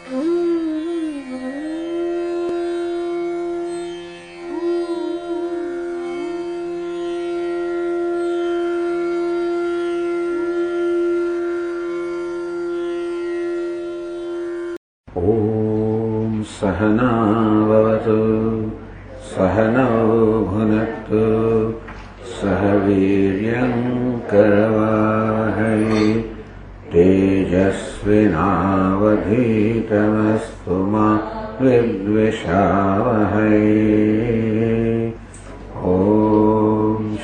ॐ सहना भवतु सहनौ भुनक्तु सह वीर्यं करवावहै तेजस्विनावधीतमस्तु मा विद्विषावहै। ॐ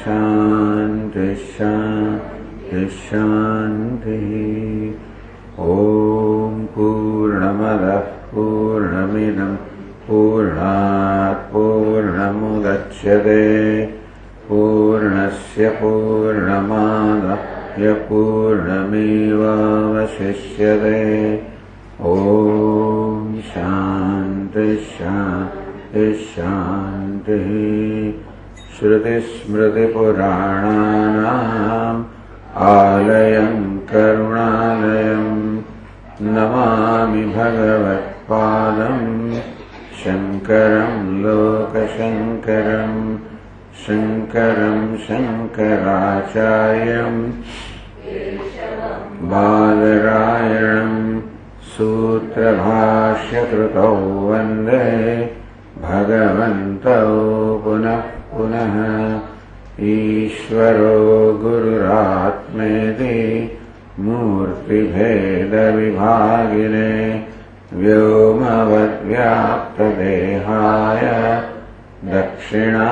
शान्ति शान्ति शान्तिः। ॐ पूर्णमदः पूर्णमिदं पूर्णात् पूर्णमुदच्यते पूर्णस्य पूर्णमादाय पूर्णमेवावशिष्यते। ॐ शान्ति शान्ति शान्तिः। श्रुतिस्मृतिपुराणानाम् आलयं करुणालयं नमामि भगवत्पादं शङ्करं लोकशङ्करं शङ्करं शङ्कराचार्यं बादरायणं सूत्रभाष्यकृतौ वन्दे भगवन्तौ पुनः पुनः। ईश्वरो गुरुरात्मेति मूर्तिभेदविभागिने व्योमवद्व्याप्तदेहाय दक्षिणामूर्तये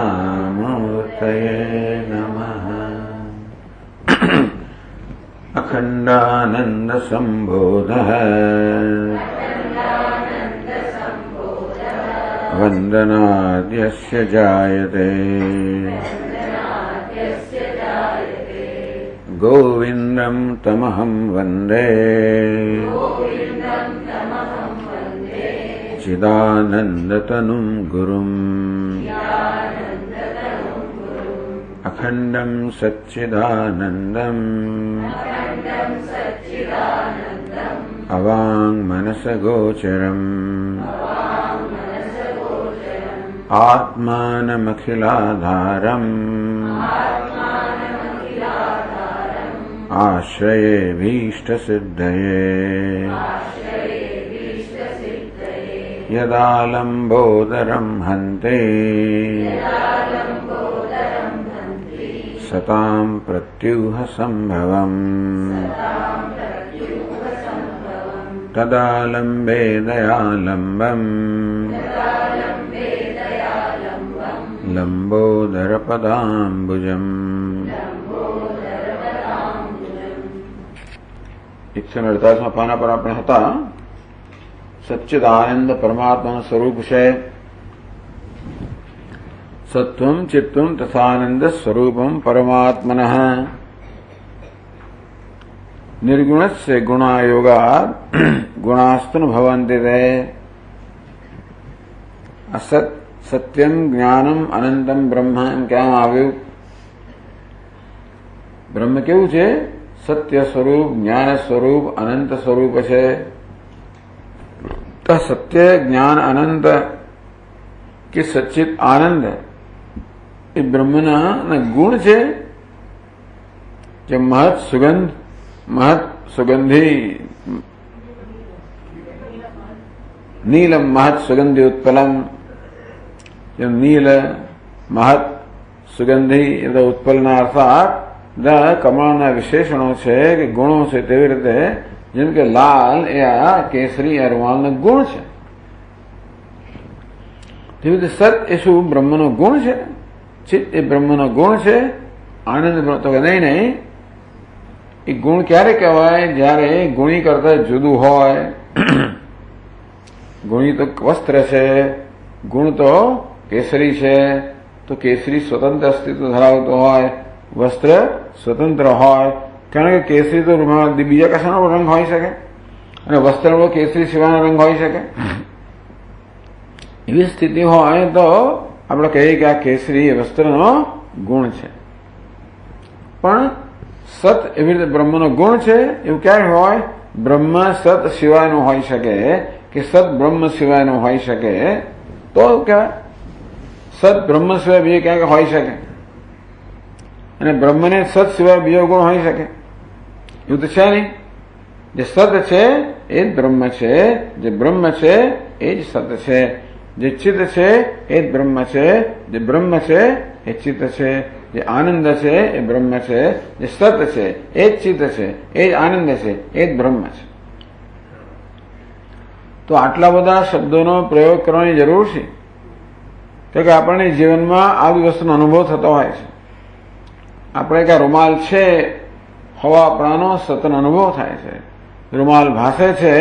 नमः। अखण्डानन्दसम्बोधः वन्दनाद्यस्य जायते गोविन्दं तमहं वन्दे चिदानन्दतनुं गुरुम् अखण्डं सच्चिदानन्दम् अवाङ्मनसगोचरम् आत्मानमखिलाधारम् आश्रये भीष्टसिद्धये। यदालम्बोदरं हन्ते सतां प्रत्यूहसम्भवम् तदालम्बे दयालम्बम् लम्बोदरपदाम्बुजम्। 148 પાના પર આપણે હતા સચ્ચિદાનંદ પરમાત્માનું સ્વરૂપ છે સત્વમ ચિત્તમ તથાનંદ સ્વરૂપમ પરમાત્મનઃ निर्गुणस्य गुणायोगात् गुणास्तनु भवन्ति ते। असत सत्यम ज्ञानम अनंतम ब्रह्म क्या આવ્યું? બ્રહ્મ કેવું છે? સત્ય સ્વરૂપ, જ્ઞાન સ્વરૂપ, અનંત સ્વરૂપ છે. તો સત્ય જ્ઞાન અનંત કે સચ્ચિત આનંદ એ બ્રહ્મના ગુણ છે જે મહત સુગંધી નીલમ મહત સુગંધી ઉત્પલમ. નીલ મહત સુગંધી ઉત્પલના અર્થાત કમળના વિશેષણો છે કે ગુણો છે. તેવી રીતે જેમ કે લાલ એ આ કેસરી અરવાલના ગુણ છે, તેવી રીતે સત એ શું બ્રહ્મનો ગુણ છે, ચિત્ત એ બ્રહ્મનો ગુણ છે, આનંદ તો કે નહીં. એ ગુણ ક્યારે કહેવાય? જ્યારે ગુણી કરતા જુદું હોય. ગુણી તો વસ્ત્ર છે, ગુણ તો કેસરી છે, તો કેસરી સ્વતંત્ર અસ્તિત્વ ધરાવતો હોય, વસ્ત્ર સ્વતંત્ર હોય. કારણ કે કેસરી તો બીજા કશાનો રંગ હોઈ શકે અને વસ્ત્રનો કેસરી સિવાયનો રંગ હોઈ શકે. એવી સ્થિતિ હોય તો આપણે કહીએ કે આ કેસરી એ વસ્ત્રનો ગુણ છે. પણ સત એવી રીતે બ્રહ્મનો ગુણ છે એવું ક્યારે હોય? બ્રહ્મ સત સિવાયનું હોઈ શકે કે સદ બ્રહ્મ સિવાય ન હોઈ શકે તો કહેવાય. સદ બ્રહ્મ સિવાય બીજે ક્યાંક હોઈ શકે, અને બ્રહ્મને સત સિવાય બીજો ગુણ હોઈ શકે એવું તો છે નહીં. જે સત છે એ જ બ્રહ્મ છે, જે બ્રહ્મ છે એ જ સત છે, જે ચિત્ત છે એ જ બ્રહ્મ છે, જે બ્રહ્મ છે એ ચિત્ત છે, જે આનંદ છે એ બ્રહ્મ છે, જે સત છે એ જ ચિત્ત છે, એ જ આનંદ છે, એ જ બ્રહ્મ છે. તો આટલા બધા શબ્દોનો પ્રયોગ કરવાની જરૂર છે તો કે આપણને જીવનમાં આવી વસ્તુનો અનુભવ થતો હોય છે. આપણે કે રૂમાલ છે હવાપણાનો સતનો અનુભવ થાય છે, રૂમાલ ભાસે છે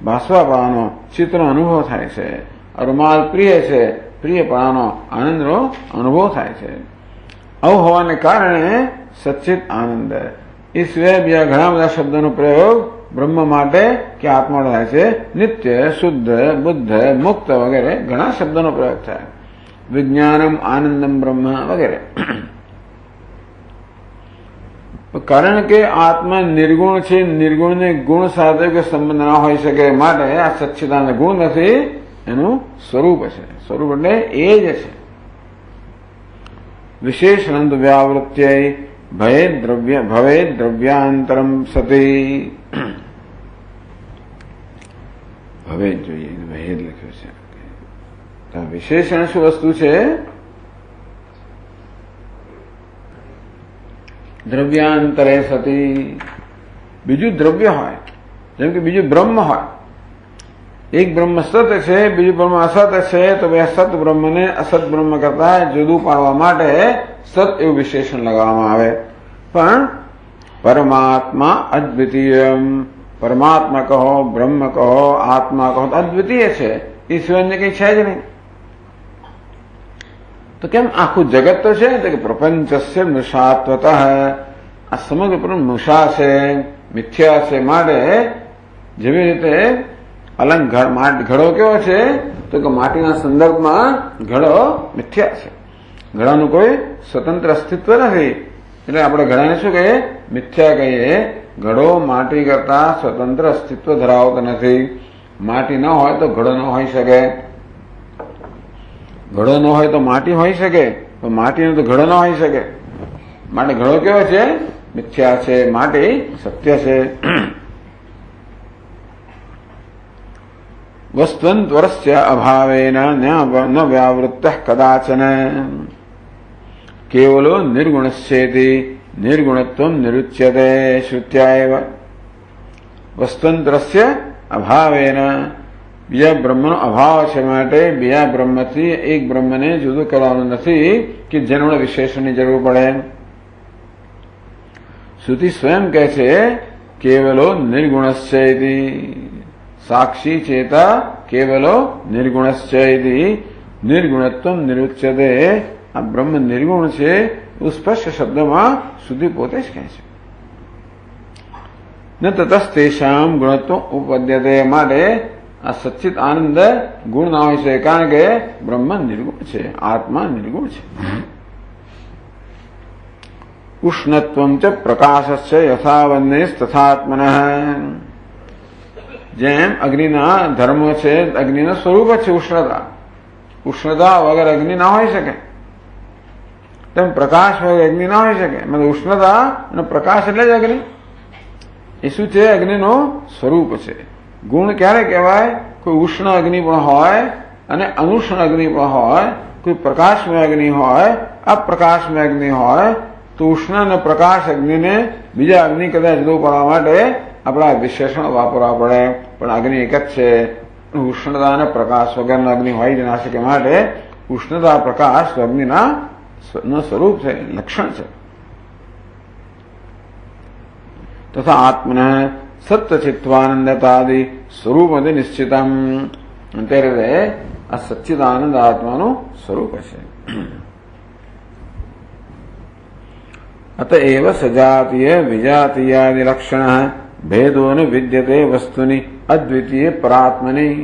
ભાસવાપણાનો ચિત્તનો અનુભવ થાય છે, રૂમાલ પ્રિય છે પ્રિયપણાનો આનંદનો અનુભવ થાય છે. આવું હોવાને કારણે સચ્ચિત આનંદ એ સિવાય બીજા ઘણા બધા શબ્દોનો પ્રયોગ બ્રહ્મ માટે કે આત્મા થાય છે. નિત્ય, શુદ્ધ, બુદ્ધ, મુક્ત વગેરે ઘણા શબ્દોનો પ્રયોગ થાય. વિજ્ઞાનમ આનંદમ બ્રહ્મ વગેરે. કારણ કે આત્મા નિર્ગુણ છે, નિર્ગુણને ગુણ સાથે કે સંબંધ ના હોઈ શકે માટે આ સચ્ચિદાનંદ ગુણ નથી, એનું સ્વરૂપ છે. સ્વરૂપ એટલે એ જ છે. વિશેષાનંદ વ્યાવૃત્ય ભવે દ્રવ્યાંતરમ સતી. ભવે જોઈએ ભેદ લખ્યો છે. વિશેષણ શું વસ્તુ છે? દ્રવ્યાંતરે સતી. બીજું દ્રવ્ય હોય, જેમ કે બીજું બ્રહ્મ હોય. એક બ્રહ્મ સત છે, બીજું બ્રહ્મ અસત છે, તો ભાઈ સત બ્રહ્મને અસત બ્રહ્મ કરતા જુદું પાડવા માટે સત એવું વિશેષણ લગાવવામાં આવે. પણ પરમાત્મા અદ્વિતીય, પરમાત્મા કહો, બ્રહ્મ કહો, આત્મા કહો, અદ્વિતીય છે, એ સિવાયને કઈ છે જ નહીં. તો કેમ આખું જગત તો છે કે પ્રપંચસ્ય મૃષાત્વત, આ સમગ્ર મૃષા છે, મિથ્યા છે. માટે જેવી રીતે ઘડો કેવો છે તો કે માટીના સંદર્ભમાં ઘડો મિથ્યા છે, ઘડાનું કોઈ સ્વતંત્ર અસ્તિત્વ નથી. એટલે આપણે ઘડાને શું કહીએ? મિથ્યા કહીએ. ઘડો માટી કરતા સ્વતંત્ર અસ્તિત્વ ધરાવતો નથી. માટી ન હોય તો ઘડો ન હોઈ શકે, ઘડો ન હોય તો માટી હોઈ શકે, પણ માટીનો તો ઘડો ન હોઈ શકે. માટે ઘડો કેવો છે? મિથ્યા છે, માટી સત્ય છે. વસ્ત્વંતરસ્ય અભાવેન ન વ્યાવૃત્ત કદાચન કેવલો નિર્ગુણસ્યેતિ નિર્ગુણત્વમ નિરુચ્યતે શ્રુત્યાએવ. વસ્ત્વંતરસ્ય અભાવેન, બીજા બ્રહ્મનો અભાવ છે માટે બીજા બ્રહ્મથી એક બ્રહ્મને જુદું કરવાનું નથી કે જેનો વિશેષણની જરૂર પડે. શ્રુતિ સ્વયં કહે છે કેવલો નિર્ગુણશ્ચેતિ, સાક્ષી ચેતા કેવલો નિર્ગુણશ્ચેતિ નિર્ગુણત્વમ નિરુચ્યતે. આ બ્રહ્મ નિર્ગુણ છે એવું સ્પષ્ટ શબ્દમાં શ્રુતિ પોતે જ કહે છે. ન તતસ્તેષામ ગુણત્વ ઉપપદ્યતે. માટે આ સચ્ચિત આનંદ ગુણ ના હોય છે, કારણ કે બ્રહ્મ નિર્ગુણ છે, આત્મા નિર્ગુણ છે. ઉષ્ણત્વમ ચ પ્રકાશશ્ચ યથાવન્ને તથાત્મન. જેમ અગ્નિના ધર્મો છે, અગ્નિનું સ્વરૂપ જ છે ઉષ્ણતા. ઉષ્ણતા વગર અગ્નિ ના હોઈ શકે, તેમ પ્રકાશ વગર અગ્નિ ના હોઈ શકે. મતલબ ઉષ્ણતા અને પ્રકાશ એટલે જ અગ્નિ. એ શું છે? અગ્નિનું સ્વરૂપ છે. ગુણ ક્યારે કહેવાય? કોઈ ઉષ્ણ અગ્નિ પણ હોય અને અનુષ્ણ અગ્નિ પણ હોય, કોઈ પ્રકાશમય અગ્નિ હોય, અપ્રકાશમય અગ્નિ હોય. તો ઉષ્ણ અને પ્રકાશ અગ્નિને બીજા અગ્નિ કદાચ જુદું પાડવા માટે આપણા વિશેષણ વાપરવા પડે, પણ અગ્નિ એક જ છે. ઉષ્ણતા અને પ્રકાશ વગરનો અગ્નિ હોય જ ના શકે. માટે ઉષ્ણતા પ્રકાશ અગ્નિના સ્વરૂપ છે, લક્ષણ છે. તથા આત્મન સત્યચિત્વાનંદતાદિ સ્વરૂપથી નિશ્ચિતમ. ત્યારે આ સચ્ચિદાનંદ આત્માનું સ્વરૂપ છે. અતએવ સજાતીય વિજાતીયાદિ લક્ષણ ભેદોન વિદ્યતે વસ્તુની અદ્વિતીય પરાત્મની.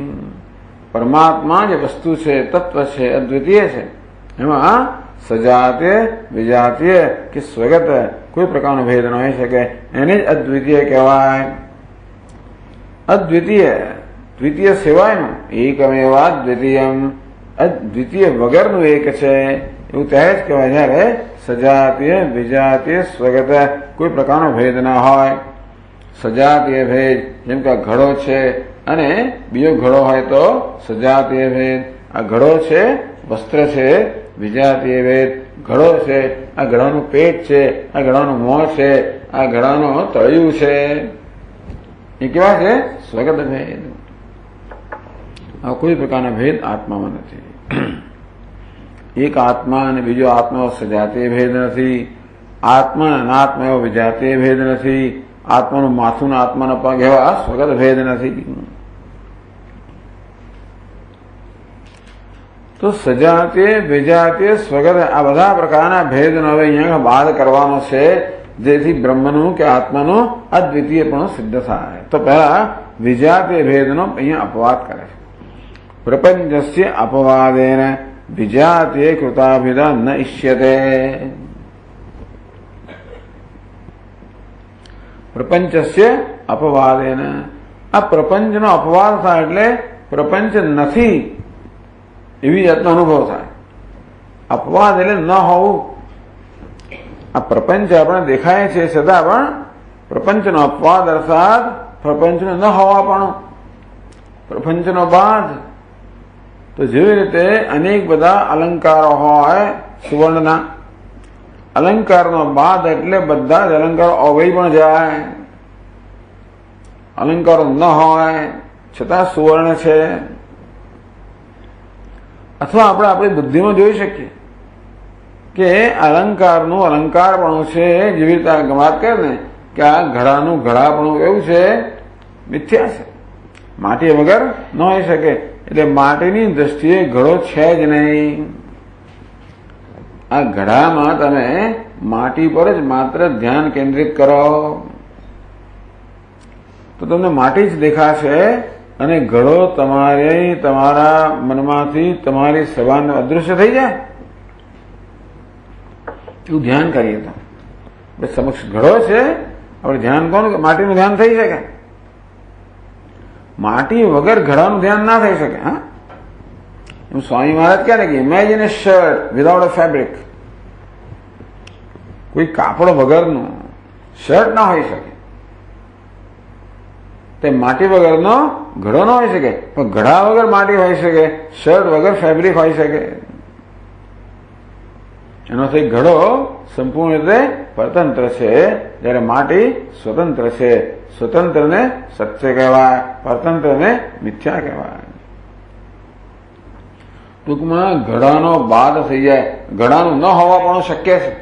પરમાત્મા જે વસ્તુ છે, તત્વ છે, અદ્વિતીય છે. એમાં સજાતીય વિજાતીય કે સ્વગત કોઈ પ્રકારનો ભેદ ન હોઈ શકે, એને જ અદ્વિતીય કહેવાય. અદ્વિતીય દ્વિતીય સિવાયનું એકમેવા દ્વિતીયમ, દ્વિતીય વગરનું એક છે એવું ત્યારે જ કહેવાય જયારે સજાતીય વિજાતીય સ્વગત કોઈ પ્રકારનો ભેદ ના હોય. સજાતીય ભેદ જેમ કે આ ઘડો છે અને બીજો ઘડો હોય તો સજાતીય ભેદ. આ ઘડો છે વસ્ત્ર છે, વિજાતીય ભેદ. ઘડો છે, આ ઘડાનું પેટ છે, આ ઘડાનું મોં છે, આ ઘડાનું તળિયું છે, એ કેવા છે? સ્વગત ભેદ. આ કોઈ પ્રકારના ભેદ આત્મામાં નથી. એક આત્મા અને બીજો આત્મા સજાતીય ભેદ નથી. આત્મા અનાત્મા એવો વિજાતીય ભેદ નથી. આત્માનું માથું ને આત્માના પગ એવા સ્વગત ભેદ નથી. તો સજાતીય વિજાતીય સ્વગત આ બધા પ્રકારના ભેદનો હવે અહીંયા બાદ કરવાનો છે, જેથી બ્રહ્મનું કે આત્માનું અદ્વિતીય પણ સિદ્ધ થાય. તો પહેલા વિજાતીય ભેદનો અહીંયા અપવાદ કરે છે. પ્રપંચસ્ય અપવાદેન વિજાતીય કૃતાભિધા ન ઇષ્યતે. પ્રપંચસ્ય અપવાદેન, આ પ્રપંચનો અપવાદ થાય એટલે પ્રપંચ નથી એવી જાતનો અનુભવ થાય. અપવાદ એટલે ન હોવું. આ પ્રપંચ આપણે દેખાય છે છતાં પણ પ્રપંચનો અપવાદ અર્થાત પ્રપંચનો ન હોવા પણ પ્રપંચનો બાદ. તો જેવી રીતે અનેક બધા અલંકારો હોય સુવર્ણના, અલંકારનો બાદ એટલે બધા જ અલંકારો અવય પણ જાય. અલંકારો ન હોય છતાં સુવર્ણ છે. અથવા આપણે આપણી બુદ્ધિમાં જોઈ શકીએ કે અલંકારનું અલંકારપણું છે. જેવી રીતે આ વાત કરે ને કે આ ઘડાનું ઘડાપણું એવું છે, મિથ્યા છે, માટી વગર ન હોઈ શકે. એટલે માટીની દ્રષ્ટિએ ઘડો છે જ નહીં. આ ઘડામાં તમે માટી પર જ માત્ર ધ્યાન કેન્દ્રિત કરો તો તમને માટી જ દેખાશે અને ઘડો તમારા મનમાંથી તમારી સવારને અદૃશ્ય થઈ જાય. એવું ધ્યાન કરીએ તો સમક્ષ ઘડો છે, આપણે ધ્યાન કોણ માટીનું ધ્યાન થઈ શકે? માટી વગર ઘડાનું ધ્યાન ના થઈ શકે. હા, એમ સ્વામી મહારાજ કહે ને કે imagine A shirt without a fabric. કોઈ કાપડ વગરનું શર્ટ ના હોઈ શકે. તે માટી વગરનો ઘડો ન હોઈ શકે, પણ ઘડા વગર માટી હોઈ શકે, શર્ટ વગર ફેબ્રિક હોઈ શકે. એનો થઈ ઘડો સંપૂર્ણ રીતે પરતંત્ર છે, જ્યારે માટી સ્વતંત્ર છે. સ્વતંત્રને સત્ય કહેવાય, પરતંત્રને મિથ્યા કહેવાય. ટૂંકમાં ઘડાનો બાદ થઈ જાય. ઘડાનું ન હોવા પણ શક્ય છે.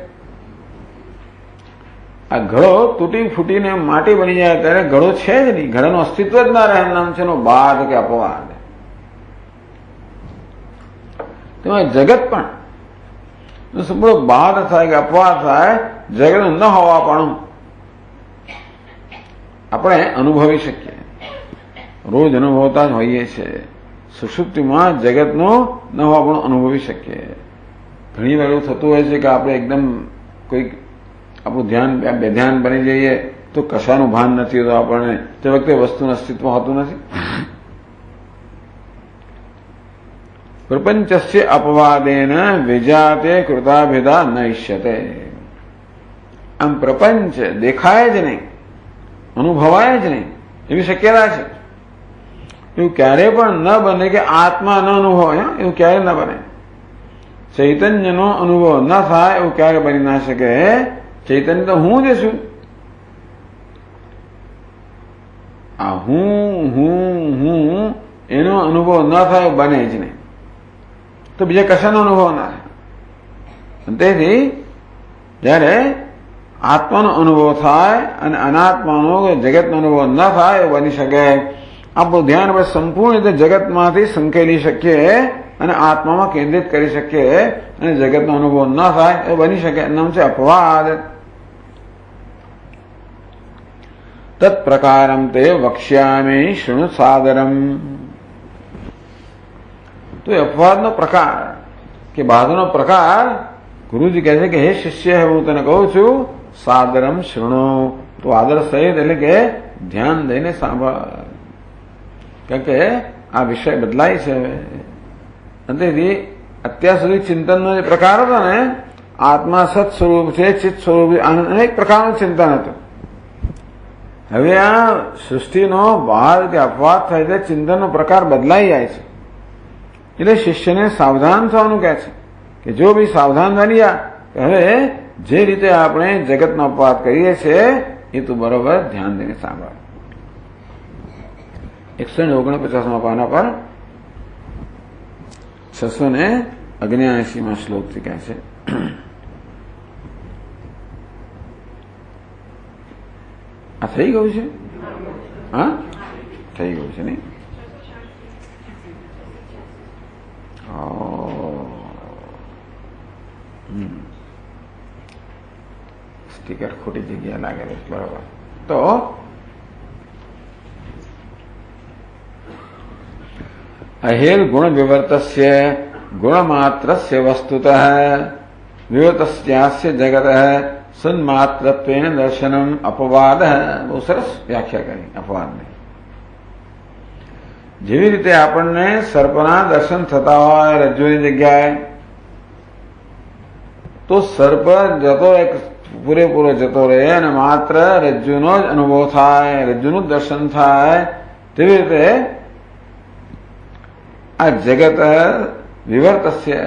આ ઘડો તૂટી ફૂટીને માટી બની જાય ત્યારે ઘડો છે જ નહીં, ઘડાનું અસ્તિત્વ જ ના રહે. નામ છે એનો બાદ કે અપવાદ. તેમાં જગત પણ સંપૂર્ણ બાદ થાય કે અપવાદ થાય, જગત ન હોવા પણ આપણે અનુભવી શકીએ. રોજ અનુભવતા જ હોઈએ છીએ. સુષુપ્તિમાં જગતનો ન હોવા પણ અનુભવી શકીએ. ઘણી વાર એવું થતું હોય છે કે આપણે એકદમ કોઈક આપણું ધ્યાન બેધ્યાન બની જઈએ તો કશાનું ભાન નથી હોતું આપણને. તે વખતે વસ્તુનું અસ્તિત્વ હોતું નથી. પ્રપંચસ્ય અપવાદેન વિજાતે કૃતાભેદા ન ઇષ્યતે. આમ પ્રપંચ દેખાય જ નહીં, અનુભવાય જ નહીં એવી શક્યતા છે. એવું ક્યારે પણ ન બને કે આત્મા ન અનુભવાય. એવું ક્યારે ન બને. ચૈતન્યનો અનુભવ ન થાય એવું ક્યારે બની ના શકે. ચૈતન્ય તો હું જ છું. આ હું એનો અનુભવ ન થાય બને જ નહીં, તો બીજા કશાનો અનુભવ ના થાય. તેથી જયારે આત્માનો અનુભવ થાય અને અનાત્માનો જગતનો અનુભવ ન થાય એવું બની શકે. આપણું ધ્યાન આપણે સંપૂર્ણ રીતે જગતમાંથી સંકેલી શકીએ અને આત્મામાં કેન્દ્રિત કરી શકીએ અને જગતનો અનુભવ ન થાય એ બની શકે. નામ છે અપવાદ. તત્પ્રકારમ તે વક્ષ્યામિ શૃણુ સાદરમ. તો એ અપવાદનો પ્રકાર કે બાધાનો પ્રકાર ગુરુજી કહે છે કે હે શિષ્ય, હું તને કહું છું સાદરમ શૃણુ. તો આદર સહિત એટલે કે ધ્યાન દઈને સાંભળ. કારણ કે આ વિષય બદલાય છે અને તેથી અત્યાર સુધી ચિંતનનો જે પ્રકાર હતો ને, આત્મા સત સ્વરૂપ છે, ચિત્ત સ્વરૂપ, અનેક પ્રકારનું ચિંતન હતું. હવે આ સૃષ્ટિનો બહાર કે અપવાદ થાય છે, ચિંતનનો પ્રકાર બદલાઈ જાય છે. એટલે શિષ્યને સાવધાન થવાનું કહે છે કે જો ભાઈ સાવધાન બન્યા, હવે જે રીતે આપણે જગતનો અપવાદ કરીએ છીએ એ તું બરોબર ધ્યાન દઈને સાંભળ. 149 પાના પર 679 શ્લોકથી કહે છે. આ થઈ ગયું છે? હા, થઈ ગયું છે નહીં? સ્ટીકર ખોટી જગ્યા લાગેલું, બરોબર. તો અહેર ગુણ વિવર્તસ્ય ગુણમાત્રસ્ય વસ્તુતઃ વિવર્તસ્યાસ્ય જગત સન્માત્રત્વેન દર્શનમ અપવાદ. બહુ સરસ વ્યાખ્યા કરી અપવાદને. જેવી રીતે આપણને સર્પના દર્શન થતા હોય રજ્જુની જગ્યાએ, તો સર્પ જતો એક પૂરેપૂરો જતો રહે અને માત્ર રજ્જુનો જ અનુભવ થાય, રજ્જુનું દર્શન થાય. તેવી રીતે આ જગત વિવર્તસ્ય,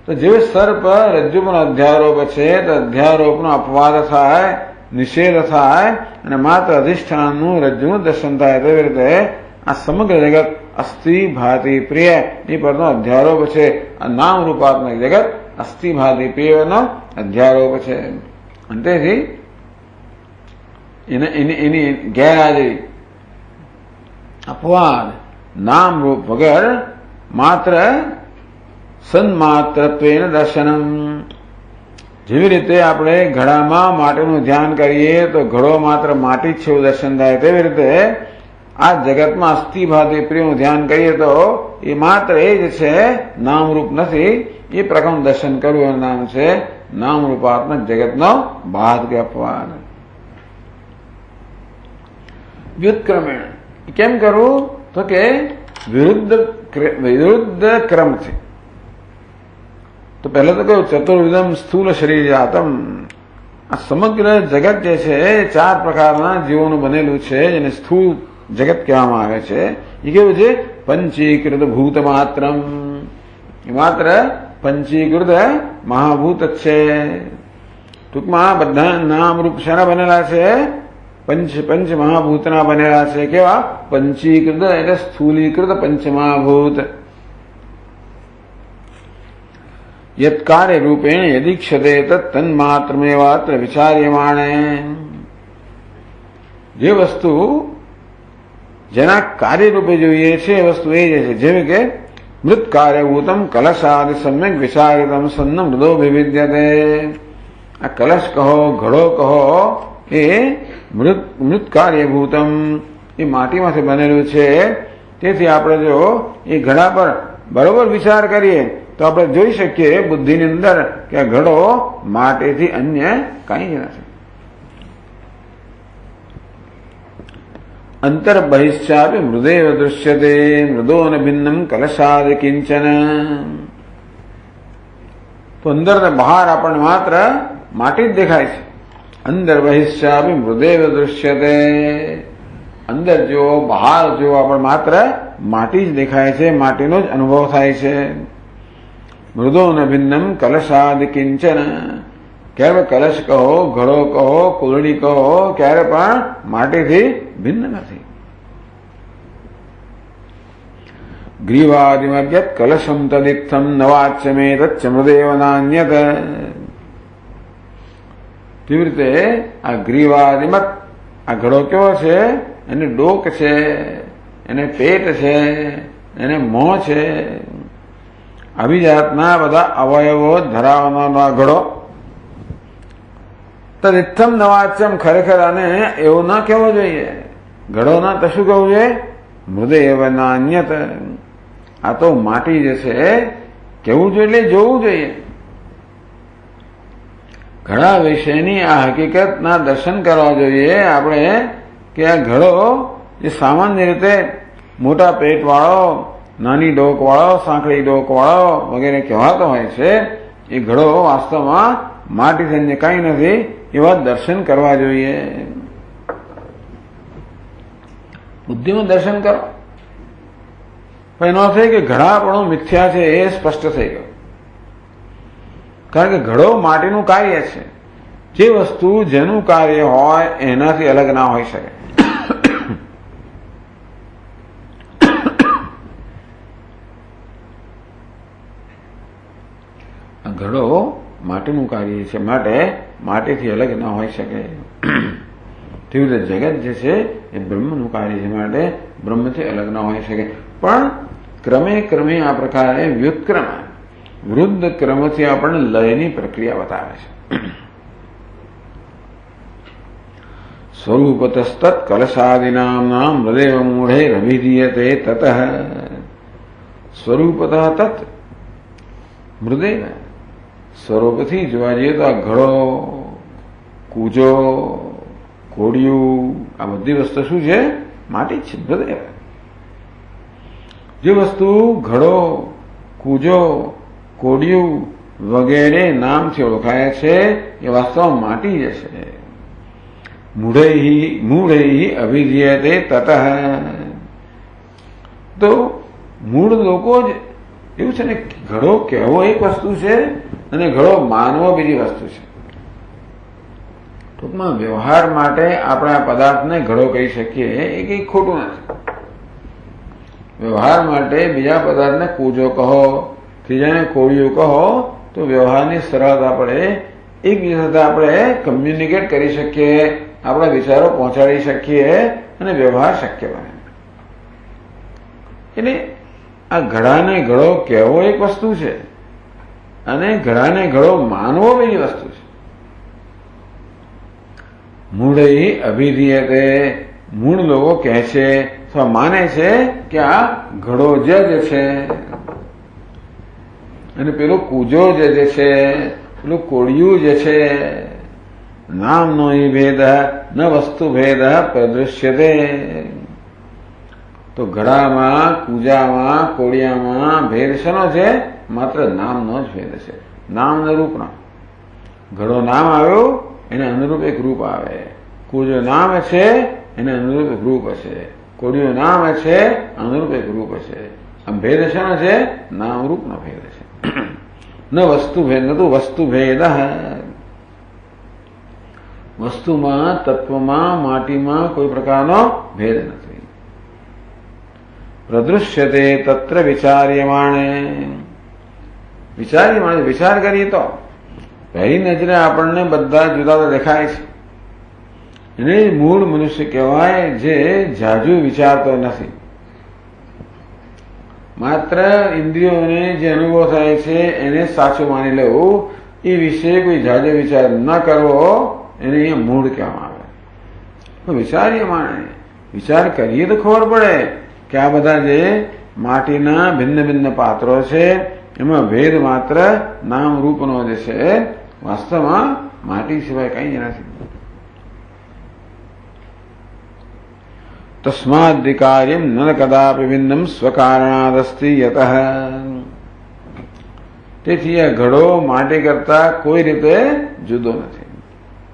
તો જેવી સર્પ રજ્જુ પણ અધ્યારોપ છે તો અધ્યારોપનો અપવાદ થાય, નિષેધ થાય અને માત્ર અધિષ્ઠાનનું રજ્જુનું દર્શન થાય. તેવી રીતે આ સમગ્ર જગત અસ્થિ ભાતિ પ્રિય એ પરનો અધ્યારોપ છે. આ નામ રૂપાત્મક જગત અસ્થિ ભાતિ પ્રિયનો અધ્યારોપ છે. અને તેથી એની ગેરહાજરી, અપવાદ, નામ રૂપ વગર માત્ર સન્માત્રત્વેન દર્શનમ. જેવી રીતે આપણે ઘડામાં માટીનું ધ્યાન કરીએ તો ઘડો માત્ર માટી જ છે એવું દર્શન થાય, તેવી રીતે આ જગતમાં અસ્થિભાતિ પ્રિયનું ધ્યાન કરીએ તો એ માત્ર એ જ છે, નામરૂપ નથી. એ પ્રકારનું દર્શન કરવું એનું નામ છે નામરૂપાત્મક જગતનો બાદ કે અપવાદ. વ્યુત્ક્રમેણ કેમ કરવું? તો કે વિરુદ્ધ ક્રમથી. તો પહેલા તો કહ્યું ચતુર્વિધમ સ્થૂલ શરીર જાતમ. આ સમગ્ર જગત જે છે એ 4 પ્રકારના જીવોનું બનેલું છે, જેને સ્થૂળ જગત કહેવામાં આવે છે. એ કેવું છે? પંચીકૃત ભૂત માત્રમ. એ માત્ર પંચીકૃત મહાભૂત જ છે. ટૂંકમાં બધા નામ રૂપ શેના બનેલા છે? પંચ મહાભૂતના બનેલા છે. કેવા? પંચીકૃત એટલે સ્થૂલીકૃત પંચમહાભૂત. યત કાર્ય રૂપેણ યદીક્ષતે તત તન્માત્રમેવાત્ર વિચાર્યમાણે. જે વસ્તુ જેના કાર્ય રૂપે જોઈએ છે એ વસ્તુ એ જ છે. જેવી કે મૃત કાર્યભૂતમ કલશાદિ સમ્યક વિચારિતમ સન્ન મૃદો વિવિધ્યતે. આ કલશ કહો, ઘડો કહો, એ મૃત કાર્યભૂતમ, એ માટીમાંથી બનેલું છે. તેથી આપણે જો એ ઘડા પર બરોબર વિચાર કરીએ તો આપણે જોઈ શકીએ બુદ્ધિની અંદર કે આ ઘડો માટીથી અન્ય કંઈ જ નથી. અંતર બહિશ્ચાપી મૃદેવ દૃશ્યતે મૃદો ન ભિન્નમ કલશાદ કિંચન. તો અંદર ને બહાર આપણને માત્ર માટી જ દેખાય છે. અંદર બહિશ્ચાપી મૃદેવ દૃશ્યતે. અંદર જો બહાર જો આપણે માત્ર માટી જ દેખાય છે, માટીનો જ અનુભવ થાય છે. મૃદો ન ભિન્નમ કલશાદ કિંચન. ક્યારે કલશ કહો, ઘડો કહો, કુલડી કહો, ક્યારે પણ માટીથી ભિન્ન નથી. ગ્રીવાદિમગ્યત કલશમ તદિત્થમ નવાચ્યમે તચ્ચ મૃદેવ નાન્યત. કેવી રીતે આ ગ્રીવાદિમત, આ ઘડો કેવો છે? એને ડોક છે, એને પેટ છે, એને મોં છે, આવી જાતના બધા અવયવો ધરાવવાનો આ ઘડો. તદિત્થમ નવાચ્યમ, ખરેખર આને એવું ના કહેવું જોઈએ. ઘડો ના તો શું કહેવું જોઈએ? મૃદેવ નાન્યત. આ તો માટી જે છે કેવું જોઈએ એટલે જોવું જોઈએ. ઘડા વિશેની આ હકીકતના દર્શન કરવા જોઈએ આપણે કે આ ઘડો જે સામાન્ય રીતે મોટા પેટ વાળો, નાની ડોક વાળો, સાંકડી ડોક વાળો વગેરે કહેવાતો હોય છે, એ ઘડો વાસ્તવમાં માટીથી અન્ય કંઈ નથી. એવા દર્શન કરવા જોઈએ. બુદ્ધિનું દર્શન કરો. પણ એનો અર્થ કે ઘડાપણું મિથ્યા છે એ સ્પષ્ટ થઈ ગયું. કારણ કે ઘડો માટીનું કાર્ય છે. જે વસ્તુ જેનું કાર્ય હોય એનાથી અલગ ના હોઈ શકે. ઘડો માટીનું કાર્ય છે, માટે માટીથી અલગ ના હોઈ શકે. તેવી રીતે જગત જે છે એ બ્રહ્મનું કાર્ય છે, માટે બ્રહ્મથી અલગ ના હોઈ શકે. પણ ક્રમે ક્રમે આ પ્રકારે વ્યુત્ક્રમ વૃદ્ધ ક્રમથી આપણને લયની પ્રક્રિયા બતાવે છે. સ્વરૂપતસ્તત કલશાદિનામ હૃદય મૂઢે રવિધીયતે તત સ્વરૂપત તત મૃદય. સ્વરૂપથી જોવા જઈએ તો આ ઘડો, કૂજો, કોડિયું, આ બધી વસ્તુ શું છે? માટી જ છે, હૃદય. જે વસ્તુ ઘડો, કૂજો, કોડિયું વગેરે નામથી ઓળખાય છે એ વાસ્તવમાં માટી જ છે. મૂઢૈ અભિધીયતે તતઃ. તો મૂળ લોકો જ એવું છે ને, ઘડો કહેવો એક વસ્તુ છે અને ઘડો માનવો બીજી વસ્તુ છે. ટૂંકમાં વ્યવહાર માટે આપણે આ પદાર્થને ઘડો કહી શકીએ એ કંઈ ખોટું નથી. વ્યવહાર માટે બીજા પદાર્થને કૂજો કહો, ત્રીજાને કોળિયું કહો, તો વ્યવહારની સરળતા પડે, એકબીજા સાથે આપણે કમ્યુનિકેટ કરી શકીએ, આપણા વિચારો પહોંચાડી શકીએ અને વ્યવહાર શક્ય બને. એટલે આ ઘડાને ઘડો કહેવો એક વસ્તુ છે અને ઘડાને ઘડો માનવો બીજી વસ્તુ છે. મૂઢૈ અભિધીયતે. મૂળ લોકો કહે છે અથવા માને છે કે આ ઘડો જ છે અને પેલો કૂજો જ છે, પેલું કોળિયું જ છે. નામનો હિ ભેદ ન વસ્તુ ભેદ પ્રદૃશ્યતે. તો ઘડામાં, કૂજામાં, કોળિયામાં ભેદ શેનો છે? માત્ર નામનો જ ભેદ છે, નામ ને રૂપનો. ઘડો નામ આવ્યું, એને અનુરૂપ એક રૂપ આવે. કૂજો નામ છે, એને અનુરૂપ એક રૂપ હશે. કોળિયું નામ છે, અનુરૂપ એક રૂપ હશે. આમ ભેદ શેનો છે? નામ રૂપનો ભેદ છે. ન વસ્તુ ભેદ, ન તો વસ્તુ ભેદ. વસ્તુમાં, તત્વમાં, માટીમાં કોઈ પ્રકારનો ભેદ નથી. પ્રદૃશ્યતે તત્ર વિચાર્યમાણે. વિચાર્યમાણે વિચાર કરીએ તો પહેલી નજરે આપણને બધા જુદા દેખાય છે. એને મૂળ મનુષ્ય કહેવાય, જે જાજુ વિચારતો નથી. માત્ર ઇન્દ્રિયોને જે અનુભવ થાય છે એને સાચું માની લેવું, એ વિશે કોઈ જાજો વિચાર ન કરવો, એને અહીંયા મૂળ કહેવામાં આવે. તો વિચાર્યમાણે વિચાર કરીએ તો ખબર પડે કે આ બધા જે માટીના ભિન્ન ભિન્ન પાત્રો છે એમાં ભેદ માત્ર નામ રૂપનો જ છે. વાસ્તવમાં માટી સિવાય કંઈ જ નથી. તસ્માદ્વિકાર્યમ ન કદાપી ભિન્નમ સ્વકારણાદસ્તિ યતઃ. તેથી આ ઘડો માટી કરતા કોઈ રીતે જુદો નથી.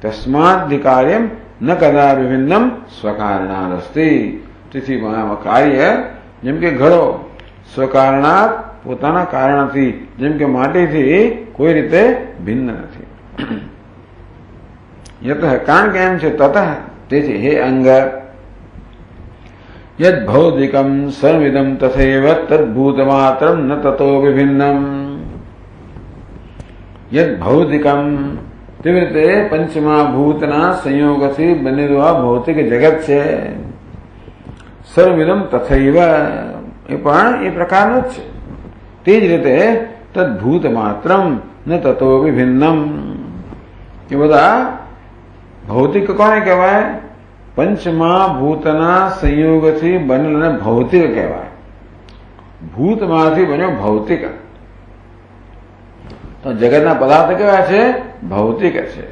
તસ્માદ્વિકાર્યમ ન કદાપી ભિન્નમ સ્વકારણાદસ્તિ. તેથી કાર્ય જેમ કે ઘડો સ્વકારણાત પોતાના કારણથી, જેમ કે માટીથી કોઈ રીતે ભિન્ન નથી. યતઃ કારણ કે એમ છે, તતઃ તેથી હે અંગ, યદ ભૌતિકમ સર્વિદમ તથૈવ તદ્ભૂત માત્રમ ન તતો વિભિન્નમ. યદ ભૌતિકમ તેવી રીતે પંચમા ભૂતના સંયોગથી બનેલું આ ભૌતિક જગત છે. સર્વિદમ તથૈવ એ પણ એ પ્રકારનું જ છે. તે જ રીતે તદ્ભૂત માત્રમ ન તતો વિભિન્નમ. એ બધા ભૌતિક કોને કહેવાય? પંચમા ભૂતના સંયોગથી બનેલ ભૌતિક કહેવાય. ભૂતમાંથી બન્યો ભૌતિક. તો જગતના પદાર્થ કેવા છે? ભૌતિક છે.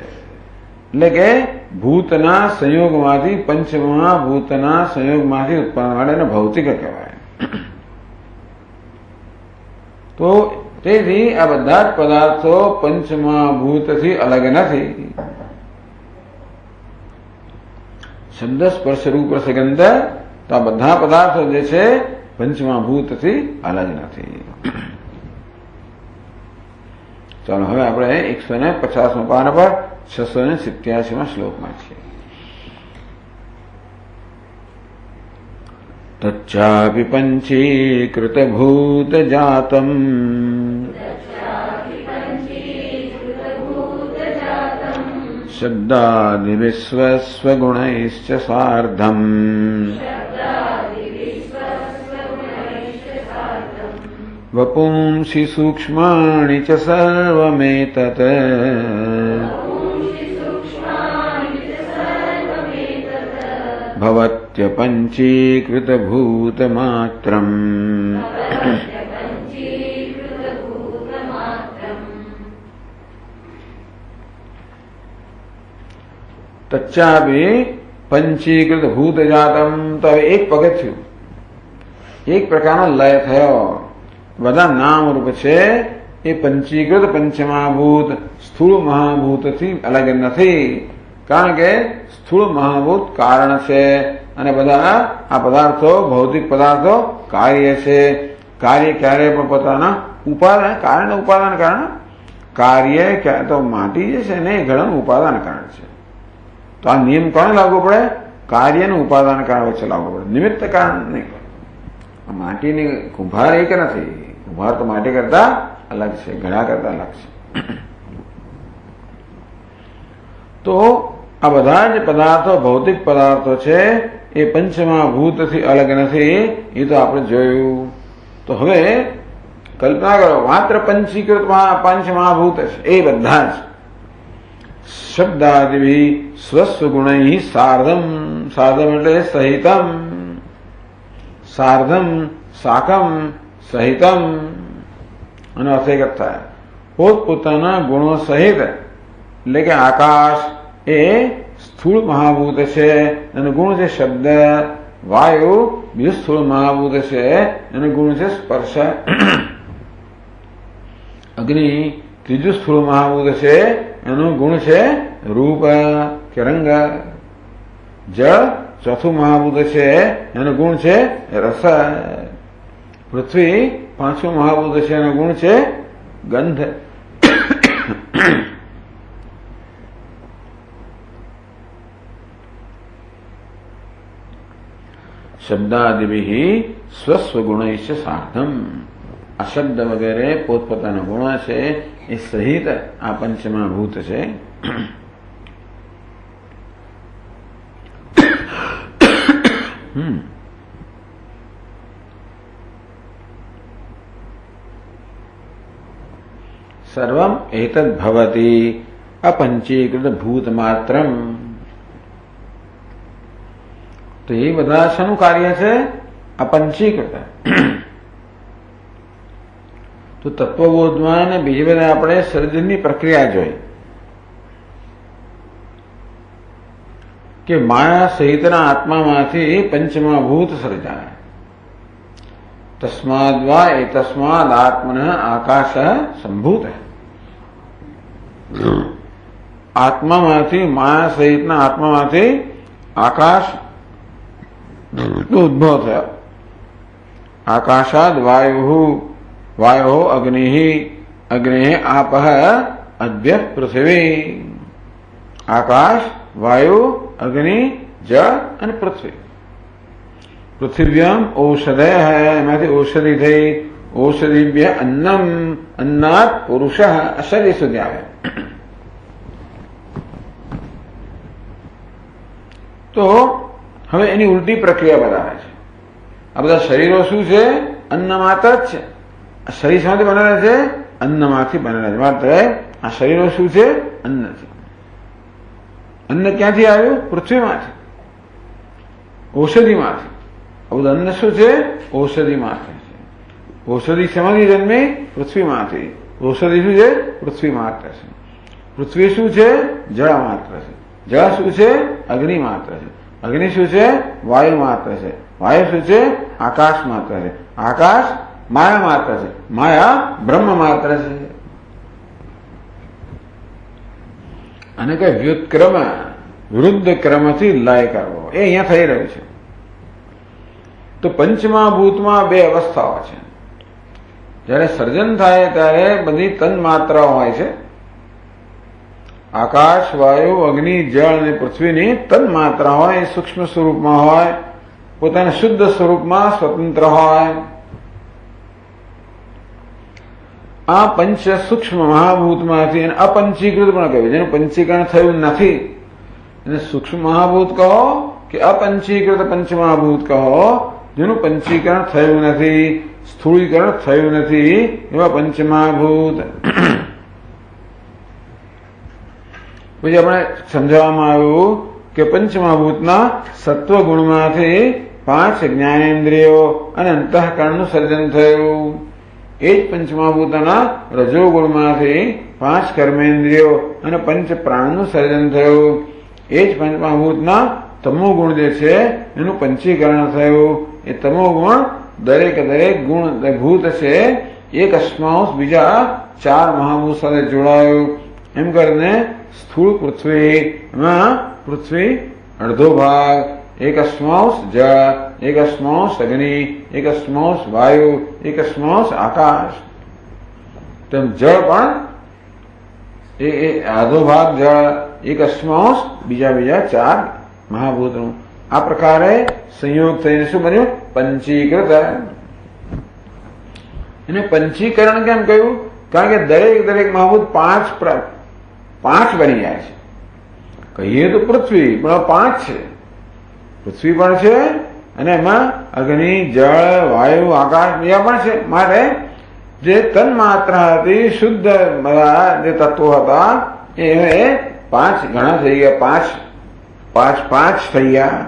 એટલે કે ભૂતના સંયોગમાંથી, પંચમહાભૂતના સંયોગમાંથી ઉત્પન્ન માટે એને ભૌતિક કહેવાય. તો તેથી આ બધા જ પદાર્થો પંચમહાભૂતથી અલગ નથી. શબ્દ, સ્પર્શ, રૂપ, રસગંધ, તો આ બધા પદાર્થો જે છે પંચમહાભૂતથી અલગ નથી. ચાલો હવે આપણે 150 પાના પર 687 શ્લોકમાં છીએ. તચ્ચાપી પંચીકૃત ભૂત જાતમ શબ્દાદિ વિશ્વસ્વગુણૈશ્ચ સાર્ધમ વપુંસી સૂક્ષ્માણિ ચ સર્વમેતત ભવત્ય પંચીકૃત ભૂતમાત્રમ. તચ્ચાપી પંચીકૃત ભૂત જાતમ. તો હવે એક પગથિયું, એક પ્રકારનો લય થયો. બધા નામ રૂપ છે એ પંચીકૃત પંચમહાભૂત સ્થૂળ મહાભૂતથી અલગ નથી. કારણ કે સ્થૂળ મહાભૂત કારણ છે અને બધા આ પદાર્થો ભૌતિક પદાર્થો કાર્ય છે. કાર્ય ક્યારે પણ પોતાના ઉપાદાન કારણ, ઉપાદાન કારણ. કાર્ય ક્યારે તો માટી જે છે ને એ ઘણું ઉપાદાન કારણ છે. તો આ નિયમ કોને લાગુ પડે? કાર્યનું ઉપાદાન કારણ વચ્ચે લાગુ પડે, નિમિત્ત કારણ નહીં. માટીની કુંભાર એક નથી. કુંભાર તો માટી કરતા અલગ છે, ઘડા કરતા અલગ છે. તો આ બધા જ પદાર્થો ભૌતિક પદાર્થો છે એ પંચમહાભૂતથી અલગ નથી. એ તો આપણે જોયું. તો હવે કલ્પના કરો, માત્ર પંચીકૃત પંચમહાભૂત છે એ બધા જ શબ્દાદિ સ્વસ્વગુણૈ સાર્ધમ. સાર્ધમ એટલે સહિતમ. સાર્ધમ સાકમ સહિતમ અને અર્થ એક થાય પોતપોતાના ગુણો સહિત. એટલે કે આકાશ એ સ્થૂળ મહાભૂત છે, એનો ગુણ છે શબ્દ. વાયુ બીજું સ્થૂળ મહાભૂત છે, એનો ગુણ છે સ્પર્શ. અગ્નિ ત્રીજું સ્થૂળ મહાભૂત છે, એનો ગુણ છે રૂપ કે રંગ. જળ ચોથું મહાભૂત છે, એનો ગુણ છે રસ. પૃથ્વી પાંચમું મહાભૂત છે, એનો ગુણ છે ગંધ. શબ્દાદિભિ સ્વસ્વગુણૈશ્ચ સાર્ધમ. આ શબ્દ વગેરે પોતપોતાના ગુણો છે એ સહિત આ પંચમહાભૂત છે. સર્વમ એતદ ભવતિ અપંચીકૃત ભૂત માત્રમ. તો એ બધા શાનું કાર્ય છે? અપંચીકૃત. તો તત્વબોધમાં અને બીજી બધા આપણે સર્જનની પ્રક્રિયા જોઈ કે માયા સહિતના આત્મામાંથી પંચમહાભૂત સર્જાય. તસ્માદ્વા એતસ્માદ આત્મનઃ આકાશ સંભૂત. આત્મામાંથી, માયા સહિતના આત્મામાંથી આકાશ ઉદ્ભવ થયો. આકાશાદ વાયુ, વાયો અગ્નિ, અગ્નિ આપઃ, અદ્ય પૃથ્વી. આકાશ, વાયુ, અગ્નિ, જળ અને પૃથ્વી. પૃથિવ્યામ ઔષધય હૈ, એમાંથી ઔષધિ થઈ. ઔષધિભ્ય અન્નમ, અન્નાત પુરુષ, શરીર સુધી આવે. તો હવે એની ઉલટી પ્રક્રિયા બતાવે છે. આ બધા શરીરો શું છે? અન્ન માત્ર જ છે. આ શરીર શામાંથી બનેલા છે? અન્નમાંથી બનેલા છે. માત્ર આ શરીરો શું છે? અન્ન છે. અન્ન ક્યાંથી આવ્યું? પૃથ્વીમાંથી, ઔષધિમાંથી. આ બધું અન્ન શું છે? ઔષધિમાંથી છે. ઔષધિ શેમાંથી જન્મે? પૃથ્વીમાંથી. ઔષધિ શું છે? પૃથ્વી માત્ર છે. પૃથ્વી શું છે? જળ માત્ર છે. જળ શું છે? અગ્નિ માત્ર છે. અગ્નિ શું છે? વાયુ માત્ર છે. વાયુ શું છે? આકાશ માત્ર છે. આકાશ માયા માત્ર છે. માયા બ્રહ્મ માત્ર છે. અને કઈ વ્યુત્ક્રમ વિરુદ્ધ ક્રમથી લય કરવો એ અહીંયા થઈ રહ્યું છે. તો પંચમહાભૂતમાં બે અવસ્થાઓ છે. જ્યારે સર્જન થાય ત્યારે બધી તન માત્રાઓ હોય છે. આકાશ, વાયુ, અગ્નિ, જળ અને પૃથ્વીની તન માત્રા હોય, એ સૂક્ષ્મ સ્વરૂપમાં હોય, પોતાના શુદ્ધ સ્વરૂપમાં સ્વતંત્ર હોય. આ પંચ સૂક્ષ્મ મહાભૂતમાંથી અપંચીકૃત પણ કહ્યું, જેનું પંચીકરણ થયું નથી એને સૂક્ષ્મ મહાભૂત કહો કે અપંચીકૃત પંચમહાભૂત કહો, જેનું પંચીકરણ થયું નથી, સ્થૂળીકરણ થયું નથી, એવા પંચમહાભૂત. પછી આપણે સમજાવવામાં આવ્યું કે પંચમહાભૂતના સત્વ ગુણમાંથી 5 જ્ઞાનેન્દ્રિયો અને અંતઃકરણનું સર્જન થયું. એ જ પંચમહાભૂતના રજોગુણમાંથી 5 કર્મેન્દ્રિયો અને પંચ પ્રાણનું સર્જન થયું. એ જ પંચમહાભૂતના તમોગુણ જે છે એનું પંચીકરણ થયું. એ તમોગુણ દરેક ગુણ ભૂત છે એક અસ્માંશ બીજા 4 મહાભૂત સાથે જોડાયું. એમ કરીને સ્થૂળ પૃથ્વીમાં પૃથ્વી અડધો ભાગ, એક અસ્માંશ જળ, એક અસ્માંશ અગ્નિ, એક અસ્માંશ વાયુ, એક અસ્માંશ આકાશ. તેમ જળ પણ એ આધો ભાગ જળ, એક અસ્માંશ બીજા 4 મહાભૂતનું. આ પ્રકારે સંયોગ થઈને શું બન્યું? પંચીકૃત. એને પંચીકરણ કેમ કહ્યું? કારણ કે દરેક મહાભૂત 5 બની જાય છે. કહીએ તો પૃથ્વી પણ 5 છે. પૃથ્વી પણ છે અને એમાં અગ્નિ, જળ, વાયુ, આકાશ બીજા પણ છે. માટે જે તન માત્રા હતી, શુદ્ધ બધા જે તત્વો હતા એ 5 ઘણા થઈ ગયા. 5 થઈ ગયા.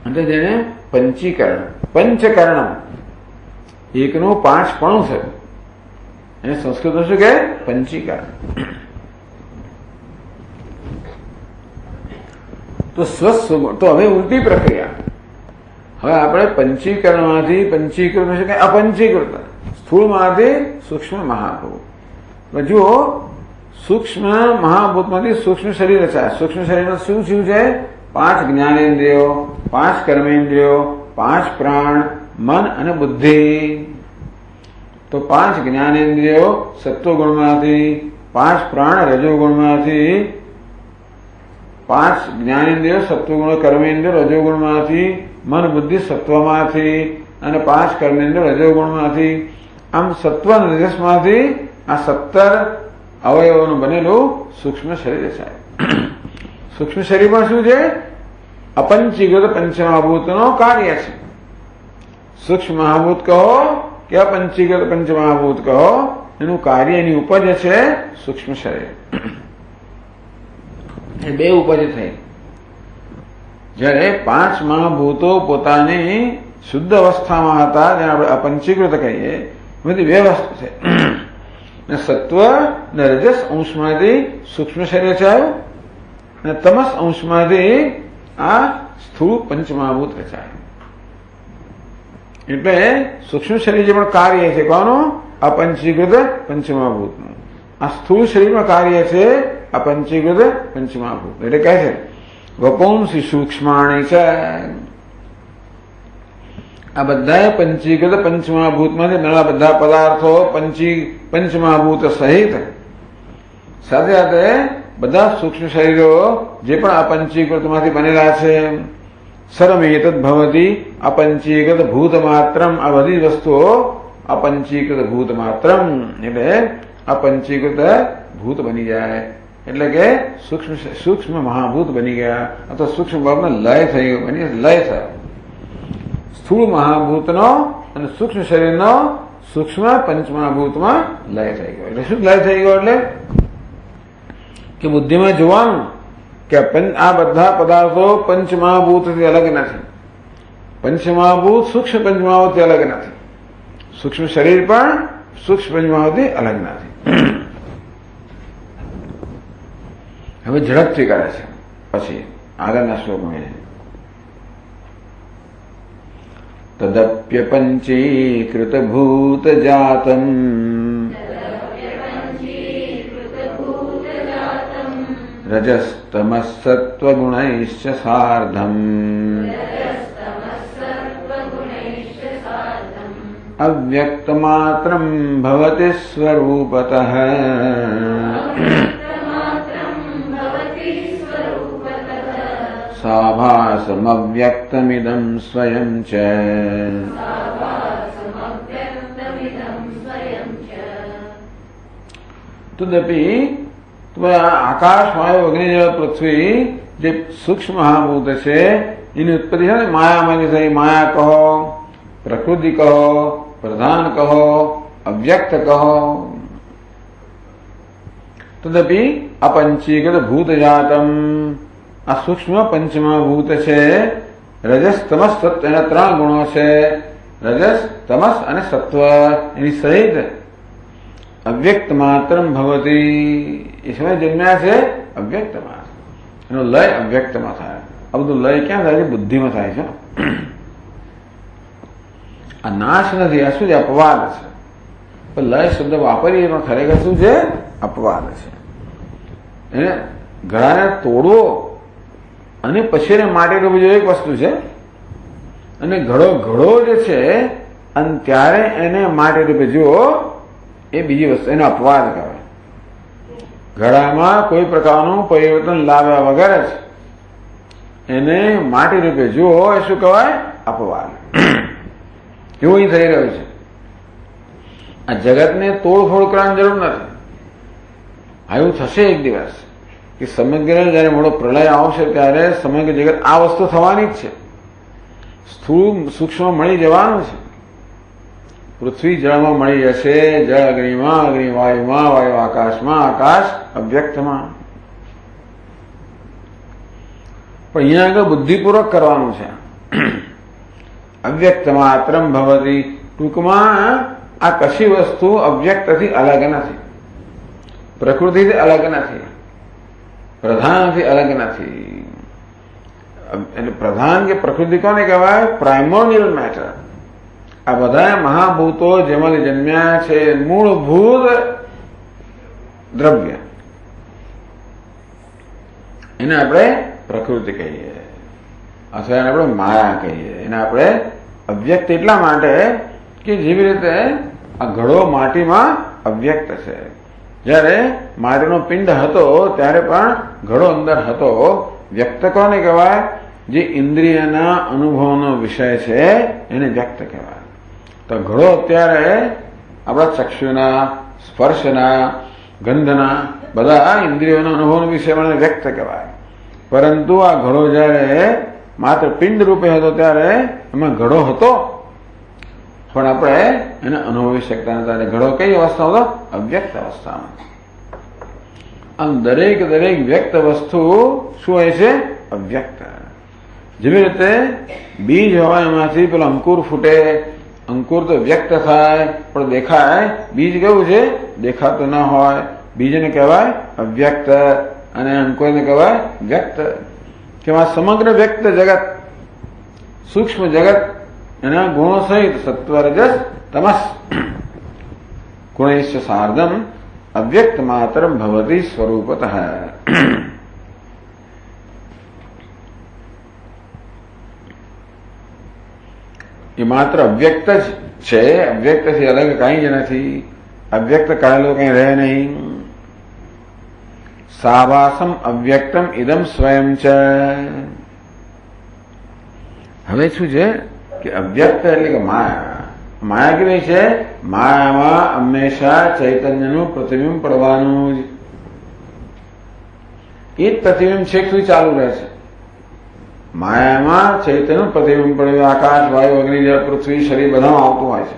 અને જેને પંચીકરણ, પંચકરણ એકનું 5 પણ છે. એને સંસ્કૃતમાં શું કહે? પંચીકરણ. તો હવે ઉલટી પ્રક્રિયા. હવે આપણે પંચીકરણમાંથી પંચીકૃત શું કહે? અપંચીકૃત. સ્થૂળમાંથી સૂક્ષ્મ મહાભૂત. જુઓ, સૂક્ષ્મ મહાભૂતમાંથી સૂક્ષ્મ શરીર રચાય. સૂક્ષ્મ શરીરમાં શું છે? 5 જ્ઞાનેન્દ્રિયો, 5 કર્મેન્દ્રિયો, 5 પ્રાણ, મન અને બુદ્ધિ. તો 5 જ્ઞાનેન્દ્રિયો સત્વગુણમાંથી, 5 પ્રાણ રજોગુણમાંથી, 5 જ્ઞાનેન્દ્રિયો સત્વગુણ કર્મેન્દ્રિયો રજોગુણમાંથી, મન બુદ્ધિ સત્વમાંથી અને 5 કર્મેન્દ્રિયો રજોગુણમાંથી. આમ સત્વ અને રજસમાંથી આ 17 અવયવોનું બનેલું સૂક્ષ્મ શરીર છે. સૂક્ષ્મ શરીરમાં શું છે? અપંચીકૃત પંચમહાભૂતનો કાર્ય છે. સૂક્ષ્મ મહાભૂત કહો કે અપંચીકૃત પંચમહાભૂત કહો, એનું કાર્ય, એની ઉપજ છે સૂક્ષ્મ શરીર. એ બે ઉપજ થઈ. જ્યારે 5 મહાભૂતો પોતાની શુદ્ધ અવસ્થામાં હતા, જેને આપણે અપંચીકૃત કહીએ, બધી બે વસ્તુ છે. સત્વ અને રજસ અંશમાંથી સૂક્ષ્મ શરીર રચાયું અને તમસ અંશમાંથી આ સ્થૂળ પંચમહાભૂત રચાયું. એટલે સૂક્ષ્મ શરીર જે પણ કાર્ય છે કોનું? અપંચીકૃત પંચમહાભૂતનું. આ સ્થૂળ શરીરમાં કાર્ય છે અપંચીકૃત પંચમહાભૂત. એટલે કહે છે વપુંસી સૂક્ષ્માણી છે. આ બધા પંચીકૃત પંચમહાભૂતમાંથી બનેલા બધા પદાર્થો પંચમહાભૂત સહિત સાથે સાથે બધા સૂક્ષ્મ શરીરો જે પણ આ પંચીકૃતમાંથી બનેલા છે. સર્વમેતદ ભવતી અપંચીકૃત ભૂત માત્રમ. આ બધી વસ્તુઓ અપંચીકૃત ભૂત માત્રમ એટલે અપંચીકૃત ભૂત બની જાય. એટલે કે સૂક્ષ્મ મહાભૂત બની ગયા. અથવા સૂક્ષ્મ ભાવનો લય થઈ ગયો, લય થયો. સ્થૂળ મહાભૂતનો અને સૂક્ષ્મ શરીરનો સૂક્ષ્મ પંચમહાભૂતમાં લય થઈ ગયો. એટલે શું લય થઈ ગયો? એટલે કે બુદ્ધિમાં જોવાનું કે આ બધા પદાર્થો પંચમહાભૂતથી અલગ નથી. પંચમહાભૂત સૂક્ષ્મ પંચમહાભૂતથી અલગ નથી. સૂક્ષ્મ શરીર પણ સૂક્ષ્મ પંચમહાભૂતથી અલગ નથી. હવે ઝડપથી કરે છે. પછી આગળના શ્લોકમાં તદપ્યપંચીકૃત ભૂત જાતમ રજસ્તમસત્વગુણૈશ્ચ સાર્ધમ અવ્યક્તમાત્રમ ભવતિ સ્વરૂપતઃ સાભાસમવ્યક્તમિદં સ્વયં ચ. તદપી આકાશ વાયુ અગ્નિ જળ પૃથ્વી જે સૂક્ષ્મ મહાભૂત છે એની ઉત્પત્તિ છે ને માયામાંથી થઈ. માયા કહો, પ્રકૃતિ કહો, પ્રધાન કહો, અવ્યક્ત કહો. તદપી અપંચીકૃત ભૂત જાતમ આ સૂક્ષ્મ પંચમહાભૂત છે. રજસ તમસ સત્વ એના 3 ગુણો છે. રજસ તમસ અને સત્વ એની સહિત અવ્યક્ત માત્રમ ભવતી એ સમય જન્મ્યા છે અવ્યક્તમાં. એનો લય અવ્યક્તમાં થાય. આ બધું લય ક્યાં થાય છે? બુદ્ધિમાં થાય છે. આ નાશ નથી, આ શું છે? અપવાદ છે. પણ લય શબ્દ વાપરીએ પણ ખરેખર શું છે? અપવાદ છે. એને ઘડાને તોડવો અને પછી એને માટી રૂપે જો એક વસ્તુ છે, અને ઘડો જે છે અને ત્યારે એને માટી રૂપે જુઓ એ બીજી વસ્તુ, એનો અપવાદ કહેવાય. ઘડામાં કોઈ પ્રકારનું પરિવર્તન લાવ્યા વગર જ એને માટી રૂપે જુઓ એ શું કહેવાય? અપવાદ. એવું અહીં થઈ રહ્યું છે. આ જગતને તોડફોડ કરવાની જરૂર નથી. આવું થશે એક દિવસ કે સમગ્ર જયારે મોટો પ્રલય આવશે ત્યારે સમગ્ર જગત આ વસ્તુ થવાની જ છે. સ્થૂળ સૂક્ષ્મ મળી જવાનું છે. પૃથ્વી જળમાં મળી જશે, જળ અગ્નિમાં, અગ્નિ વાયુમાં, વાયુ આકાશમાં, આકાશ અવ્યક્તમાં. પણ અહીંયા આગળ બુદ્ધિપૂર્વક કરવાનું છે. અવ્યક્ત માત્રમ ભવતી. ટૂંકમાં આ કશી વસ્તુ અવ્યક્તથી અલગ નથી, પ્રકૃતિથી અલગ નથી, પ્રધાનથી અલગ નથી. એટલે પ્રધાન કે પ્રકૃતિ કોને કહેવાય? પ્રાઇમોર્ડિયલ મેટર. આ બધા મહાભૂતો જેમાંથી જન્મ્યા છે મૂળભૂત દ્રવ્ય, એને આપણે પ્રકૃતિ કહીએ અથવા એને આપણે માયા કહીએ. એને આપણે અવ્યક્ત એટલા માટે કે જેવી રીતે આ ઘડો માટીમાં અવ્યક્ત છે. જ્યારે માટીનો પિંડ હતો ત્યારે પણ ઘડો અંદર હતો. વ્યક્ત કોને કહેવાય? જે ઇન્દ્રિયના અનુભવનો વિષય છે એને વ્યક્ત કહેવાય. તો ઘડો અત્યારે આપણા ચક્ષુના, સ્પર્શના, ગંધના બધા ઇન્દ્રિયોના અનુભવનો વિષય મને વ્યક્ત કહેવાય. પરંતુ આ ઘડો જ્યારે માત્ર પિંડ રૂપે હતો ત્યારે એમાં ઘડો હતો પણ આપણે એને અનુભવી શકતા નતા. ઘડો કઈ અવસ્થા હતો? અવ્યક્ત અવસ્થામાં. આમ દરેક વ્યક્ત વસ્તુ શું હોય છે? અવ્યક્ત. જેવી રીતે બીજ હોય એમાંથી પેલો અંકુર ફૂટે, અંકુર તો વ્યક્ત થાય પણ દેખાય. બીજ કેવું છે? દેખાતું ના હોય. બીજને કહેવાય અવ્યક્ત અને અંકુરને કહેવાય વ્યક્ત. કે સમગ્ર વ્યક્ત જગત, સૂક્ષ્મ જગત એના ગુણો સહિત સત્વ રજસ તમસ ગુણૈશ્ચ સાર્ધમ અવ્યક્ત માત્રમ ભવતી સ્વરૂપતઃ. એ માત્ર અવ્યક્ત જ છે. અવ્યક્તથી અલગ કઈ જ નથી. અવ્યક્ત કહેલું કઈ રહે નહીં. સાભાસમ અવ્યક્તમ ઇદમ સ્વયં છે. હવે શું છે કે અવ્યક્ત એટલે કે માયા. માયા કેવી છે? માયામાં હંમેશા ચૈતન્યનું પ્રતિબિંબ પડવાનું જ. એ જ પ્રતિબિંબ છેક સુધી ચાલુ રહે છે. માયામાં ચૈતન્યનું પ્રતિબિંબ પડ્યું. આકાશ, વાયુ, અગ્નિ, જળ, પૃથ્વી, શરીર બધામાં આવતું હોય છે.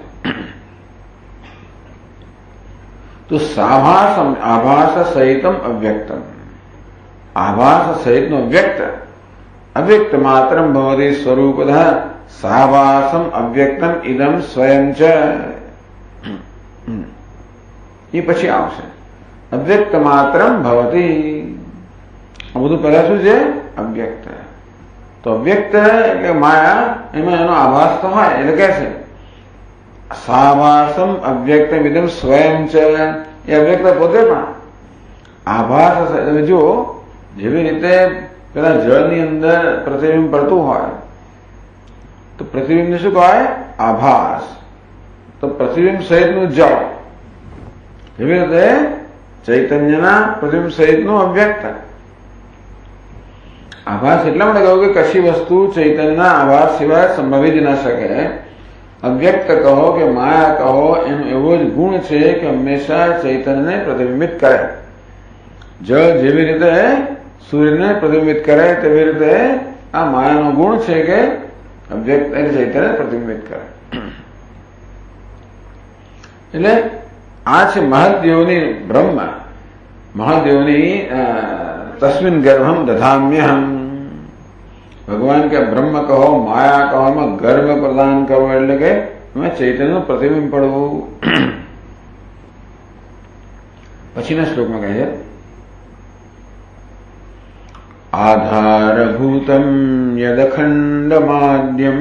તો આભાસ સહિતમ અવ્યક્તમ. આભાસ સહિતનો વ્યક્ત અવ્યક્ત માત્રમ ભવતી સ્વરૂપતઃ સાભાસમ અવ્યક્તમ ઇદમ સ્વયં ચ. એ પછી આવશે અવ્યક્ત માત્રમ ભવતી. આ બધું પહેલા શું છે? અવ્યક્ત. તો અવ્યક્ત એટલે માયા, એમાં એનો આભાસ તો હોય એટલે કે છે સાભાસમ અવ્યક્તમ ઇદમ સ્વયં છે. એ અવ્યક્ત પોતે પણ આભાસ. તમે જુઓ, જેવી રીતે પેલા જળની અંદર પ્રતિબિંબ પડતું હોય તો પ્રતિબિંબને શું કહેવાય? આભાસ. તો પ્રતિબિંબ સહિતનું જળ, એવી રીતે ચૈતન્યના પ્રતિબિંબ સહિતનું અવ્યક્ત. આભાસ એટલા માટે કહ્યું કે કશી વસ્તુ ચૈતન્યના આભાસ સિવાય સંભવી જ ના શકે. અવ્યક્ત કહો કે માયા કહો, એનો એવો જ ગુણ છે કે હંમેશા ચૈતન્યને પ્રતિબિંબિત કરે. જળ જેવી રીતે સૂર્યને પ્રતિબિંબિત કરે તેવી રીતે આ માયાનો ગુણ છે કે અવ્યક્ત ચૈતન્ય પ્રતિબિંબિત કરે. એટલે આ છે મહદ્યોની બ્રહ્મ. મહાદેવની તસ્મિન ગર્ભમ દધામ્યહમ. ભગવાન કે બ્રહ્મ કહો, માયા કહો, એમાં ગર્ભ પ્રદાન કરવો એટલે કે એમાં ચૈતન્યનું પ્રતિબિંબ પડવું. પછીના શ્લોકમાં કહે છે આધારભૂતમ યદખંડમાદ્યમ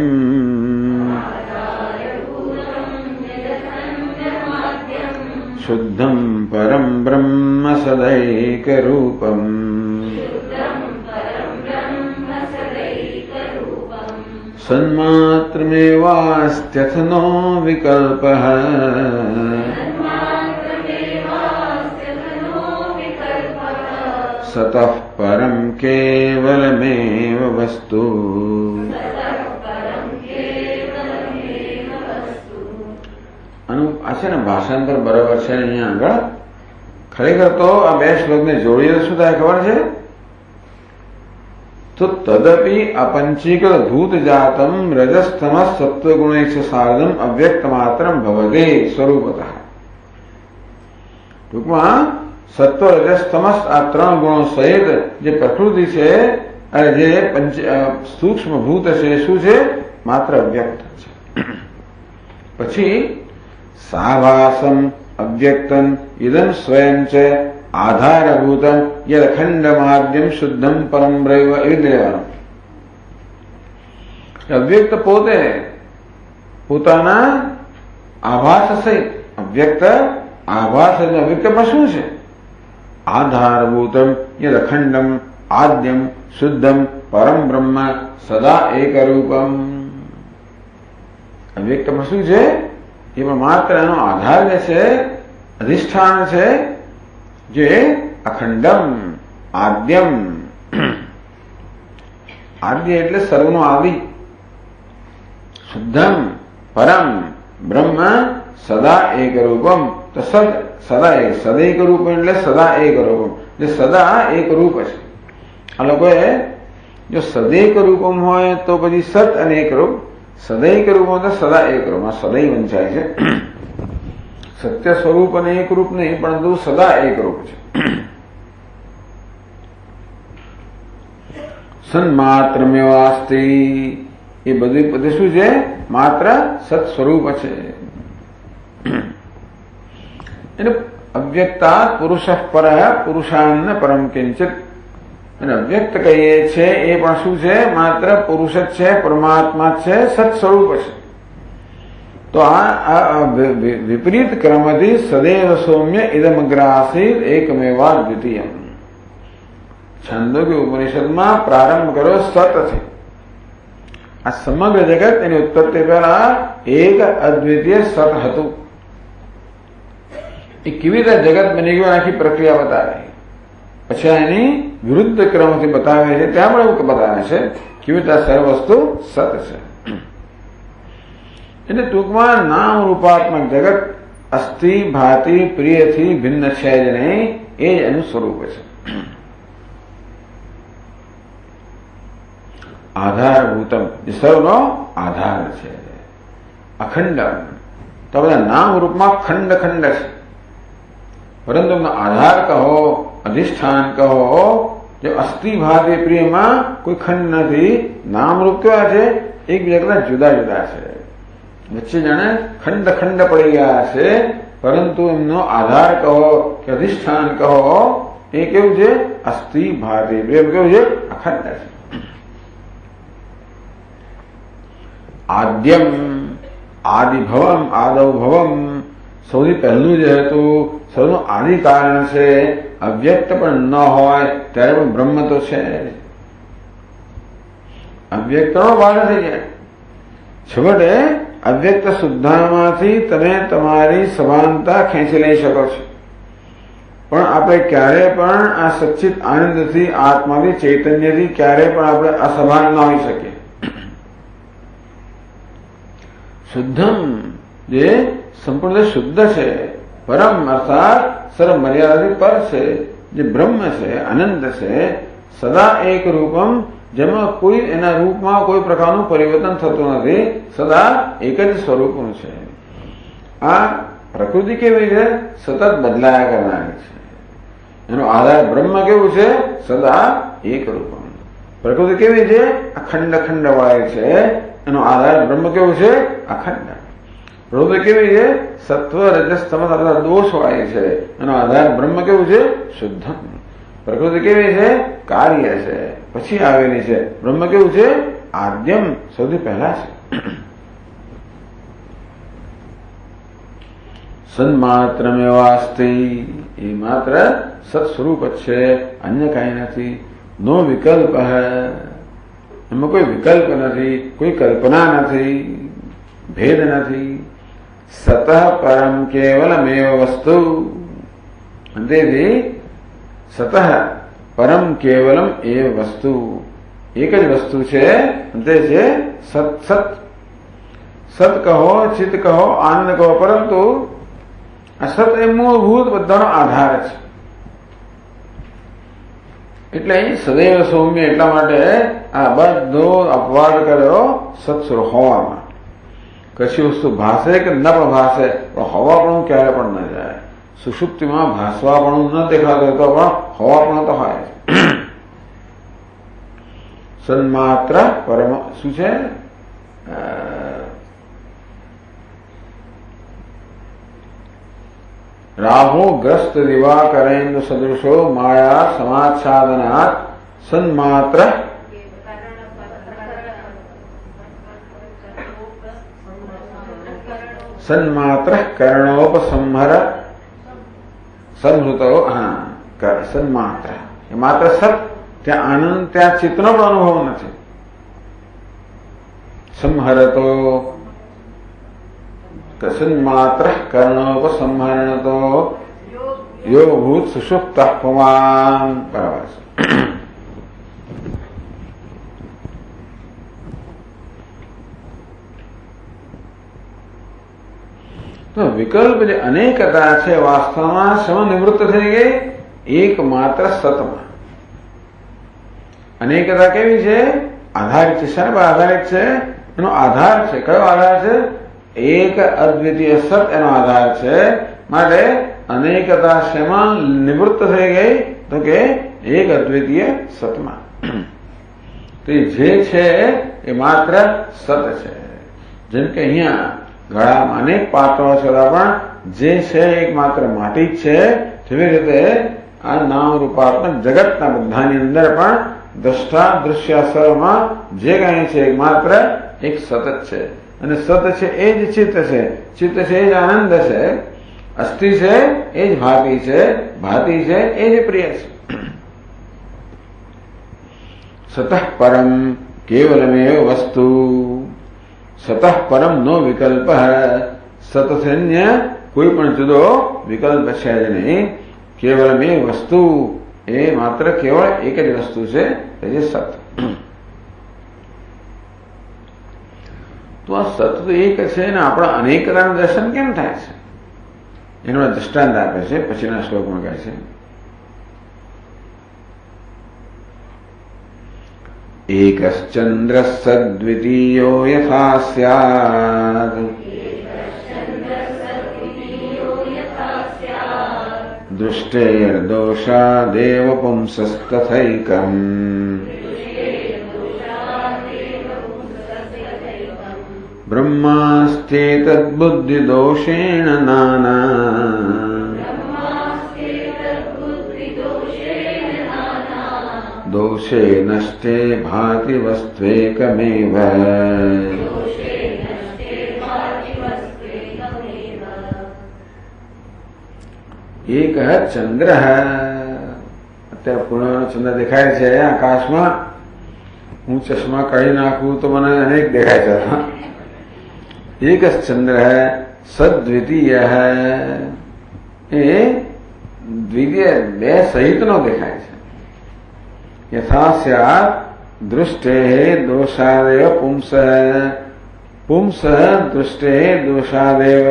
શુદ્ધમ પરમ બ્રહ્મ સદૈકરૂપમ સન્માત્રમેવાસ્ત્યથનો વિકલ્પઃ સતઃ પરમ કેવલમેવ વસ્તુ. આનું આ છે ને ભાષાંતર બરાબર છે અહીંયા આગળ. ખરેખર તો આ બે શ્લોકને જોડીએ શું થાય ખબર છે? તો તદપી અપંચીકૃત ભૂત જાતમ રજસ્તમસ સત્વગુણૈક્ષ સાર્ધમ અવ્યક્ત માત્રમ ભવતે સ્વરૂપતઃ. ટૂંકમાં સત્વ રજસ્તમસ આ ત્રણ ગુણો સહિત જે પ્રકૃતિ છે અને જે સૂક્ષ્મ ભૂત છે શું છે? માત્ર અવ્યક્ત છે. પછી સાભાસમ અવ્યક્તમ ઇદમ સ્વયં છે આધારભૂતમ યદખંડમાદ્યમ શુદ્ધમ પરમ બ્રહ્મ. એવી જ લેવાનું. અવ્યક્ત પોતે પોતાના આભાસ સહિત અવ્યક્ત આભાસ અને અવ્યક્તમાં શું છે? આધારભૂતમ યદખંડમ આદ્યમ શુદ્ધમ પરમ બ્રહ્મ સદા એકરૂપમ. અવ્યક્તમાં શું છે? એમાં માત્ર એનો આધાર જે છે, અધિષ્ઠાન છે, જે અખંડમ આદ્યમ. આદ્ય એટલે સર્વનો આદિ. શુદ્ધમ પરમ બ્રહ્મ સદા એકરૂપમ. તો સદા એક સદૈક રૂપ એટલે સદા એક રૂપમ, જે સદા એક રૂપ છે. આ લોકોએ જો સદૈક રૂપમ હોય તો પછી સત અને એક રૂપ, સદૈક રૂપ તો સદા એક રૂપ. આ સદૈ વંચાય છે. સત્ય સ્વરૂપ અને એક રૂપ નહીં, પરંતુ સદા એક રૂપ છે. સન્માત્રમેવાસ્તિ. એ બધી પદે શું છે? માત્ર સત સ્વરૂપ છે. એટલે અવ્યક્તા પુરુષ પર પુરુષાન્ન પરમ કિંચિત. અને અવ્યક્ત કહીએ છે એ પણ શું છે? માત્ર પુરુષ જ છે, પરમાત્મા છે, સત સ્વરૂપ છે. તો આ વિપરીત ક્રમથી સદૈવ સૌમ્ય ઇદમગ્રાસીત એકમેવા દ્વિતીયમ. છંદોગ્ય ઉપનિષદમાં પ્રારંભ કર્યો સતથી. આ સમગ્ર જગત એની ઉત્પત્તિ પહેલા એક અદ્વિતીય સત હતું. એ કેવી રીતે જગત બની ગયું આખી પ્રક્રિયા બતાવે. પછી એની વિરુદ્ધ ક્રમથી બતાવે છે. ત્યાં પણ એવું બતાવે છે કેવી રીતે સર્વ વસ્તુ સત છે. એટલે ટૂંકમાં નામ રૂપાત્મક જગત અસ્થિ ભાતિ પ્રિયથી ભિન્ન છે જ નહીં, એ જ એનું સ્વરૂપ છે. આધારભૂતમ એ સર્વનો આધાર છે. અખંડમ તો બધા નામ રૂપમાં ખંડ ખંડ છે, પરંતુ એમનો આધાર કહો, અધિષ્ઠાન કહો, જે અસ્થિ ભાતિ પ્રિયમાં કોઈ ખંડ નથી. નામરૂપ કેવા છે? એકબીજા કરતા જુદા જુદા છે. વચ્ચે જાણે ખંડ ખંડ પડી ગયા છે, પરંતુ એમનો આધાર કહો કે અધિષ્ઠાન કહો એ કેવું છે? અસ્થિ ભાતિ. પ્રેમ કેવું છે? અખંડ છે. આદ્યમ આદિભવમ આદૌ ભવમ, સૌથી પહેલું જે હતું સૌનું આદિ કારણ છે, અવ્યક્ત પણ ન હોય ત્યારે પણ બ્રહ્મ તો છે. અવ્યક્ત નો ભાગ થઈ જાય. છેવટે અવ્યક્ત શુદ્ધામાંથી તમે તમારી સભાનતા ખેંચી લઈ શકો છો. પણ આપણે ક્યારે પણ આ સચ્ચિત આનંદથી, આત્માથી, ચૈતન્યથી ક્યારે પણ આપણે અસભાન ન હોઈ શકીએ. શુદ્ધમ જે સંપૂર્ણ શુદ્ધ છે, પરમ અર્થાત સર્વ મર્યાદાથી પર છે, જે બ્રહ્મ છે, આનંદ છે, સદા એક રૂપમ, જેમાં કોઈ એના રૂપમાં કોઈ પ્રકારનું પરિવર્તન થતું નથી, સદા એક જ સ્વરૂપનું છે. આ પ્રકૃતિ કેવી છે? સતત બદલાયા કરનારી છે. એનો આધાર બ્રહ્મ કેવું છે? સદા એક રૂપમ. પ્રકૃતિ કેવી છે? અખંડ ખંડ વાય છે. એનો આધાર બ્રહ્મ કેવું છે? અખંડ. પ્રકૃતિ કેવી છે? સત્વ રજસ તમસ અથવા દોષ વાય છે. એનો આધાર બ્રહ્મ કેવું છે? શુદ્ધમ. પ્રકૃતિ કેવી છે? કાર્ય છે, પછી આવેલી છે. બ્રહ્મ કેવું છે? આદ્યમ, સૌથી પહેલા છે. સન્માત્રમેવાસ્તિ, એ માત્ર સત્સ્વરૂપ જ છે, અન્ય કાંઈ નથી. નો વિકલ્પ એમાં કોઈ વિકલ્પ નથી, કોઈ કલ્પના નથી, ભેદ નથી. સતઃ પરમ કેવલમેવ વસ્તુ, તેથી સતઃ પરમ કેવલમ એ વસ્તુ, એક જ વસ્તુ છે, તે છે સત. સત સત કહો, ચિત્ત કહો, આનંદ કહો, પરંતુ આ સત એ મૂળભૂત બધાનો આધાર છે. એટલે સદૈવ સૌમ્ય, એટલા માટે આ બધો અપવાદ કર્યો સત્સ્વરૂપ હોવામાં. કશી વસ્તુ ભાષે કે ન પણ ભાષે, પણ હવા પણ ક્યારે પણ ન જાય. સુષુપ્તિમાં ભાસવા પણ ન દેખાતો તો પણ હવા પણ તો હોય. સન્માત્ર પરમ શું છે? રાહુ ગ્રસ્ત દિવાકરેન્દ્ર સદૃશો માયા સમાચ્છાદનાત સન્માત્ર સન્માત્ર કર્ણોપસંહર સંહૃતો. સન્માત્ર એ માત્ર સત, ત્યાં આનંદ, ત્યાં ચિત્તનો પણ અનુભવ નથી. સંહરતો સન્માત્ર કર્ણોપસંહરણતો યો ભૂત સુષુપ્ત પુમાન. બરાબર છે. તો વિકલ્પ જે અનેકતા છે, વાસ્તવમાં સમ નિવૃત્ત થઈ ગઈ એકમાત્ર સતમાં. અનેકતા કેવી છે? આધારિત છે. શાના પર આધારિત છે? એનો આધાર છે. કયો આધાર છે? એક અદ્વિતીય સત એનો આધાર છે. માટે અનેકતા શેમાં નિવૃત્ત થઈ ગઈ? તો કે એક અદ્વિતીય સતમાં. તો જે છે એ માત્ર સત છે. જેમ કે અહીંયા ગળામાં અનેક પાત્રો છતાં પણ જે છે એક માત્ર માટી જ છે, તેવી રીતે આ નામ રૂપાત્મક જગતના બધાની અંદર પણ દ્રષ્ટા દૃશ્યાસરમાં જે કઈ છે માત્ર એક સત છે. અને સત છે એ જ ચિત્ત છે, ચિત્ત છે એ જ આનંદ છે, અસ્થિ છે એ જ ભાતિ છે, ભાતિ છે એ જ પ્રિય છે. સતઃ પરમ કેવલમેવ વસ્તુ, સતઃ પરમ નો વિકલ્પ. સતસૈન્ય કોઈ પણ જુદો વિકલ્પ છે જ નહીં. કેવલમેવ વસ્તુ, એ માત્ર કેવળ એક જ વસ્તુ છે, એ છે સત. તો આ સત તો એક છે ને આપણા અનેકતાનું દર્શન કેમ થાય છે? એનો દ્રષ્ટાંત આપે છે પછીના શ્લોકમાં કહે છે. એકશ્ચંદ્ર સદ્વિતીયો યથા સ્યાદ, દૃષ્ટેર્દોષાદેવ પુંસસ્તથૈકમ, બ્રહ્માસ્તેતદ્બુદ્ધિદોષેણ નાના. दोषे नष्टे भाति वस्त्वेकमेव एक चंद्र અત્યારે પૂર્ણિમાનો ચંદ્ર દેખાય છે આકાશમાં. હું ચશ્મા કાઢી નાખું તો મને અનેક દેખાય છે. એક જ ચંદ્ર સદ્વિતીય એ દ્વિતીય બે સહિતનો દેખાય છે. યથાસ્યાત દૃષ્ટે દોષાદેવ પુંસ પુંસ દૃષ્ટે દોષાદેવ.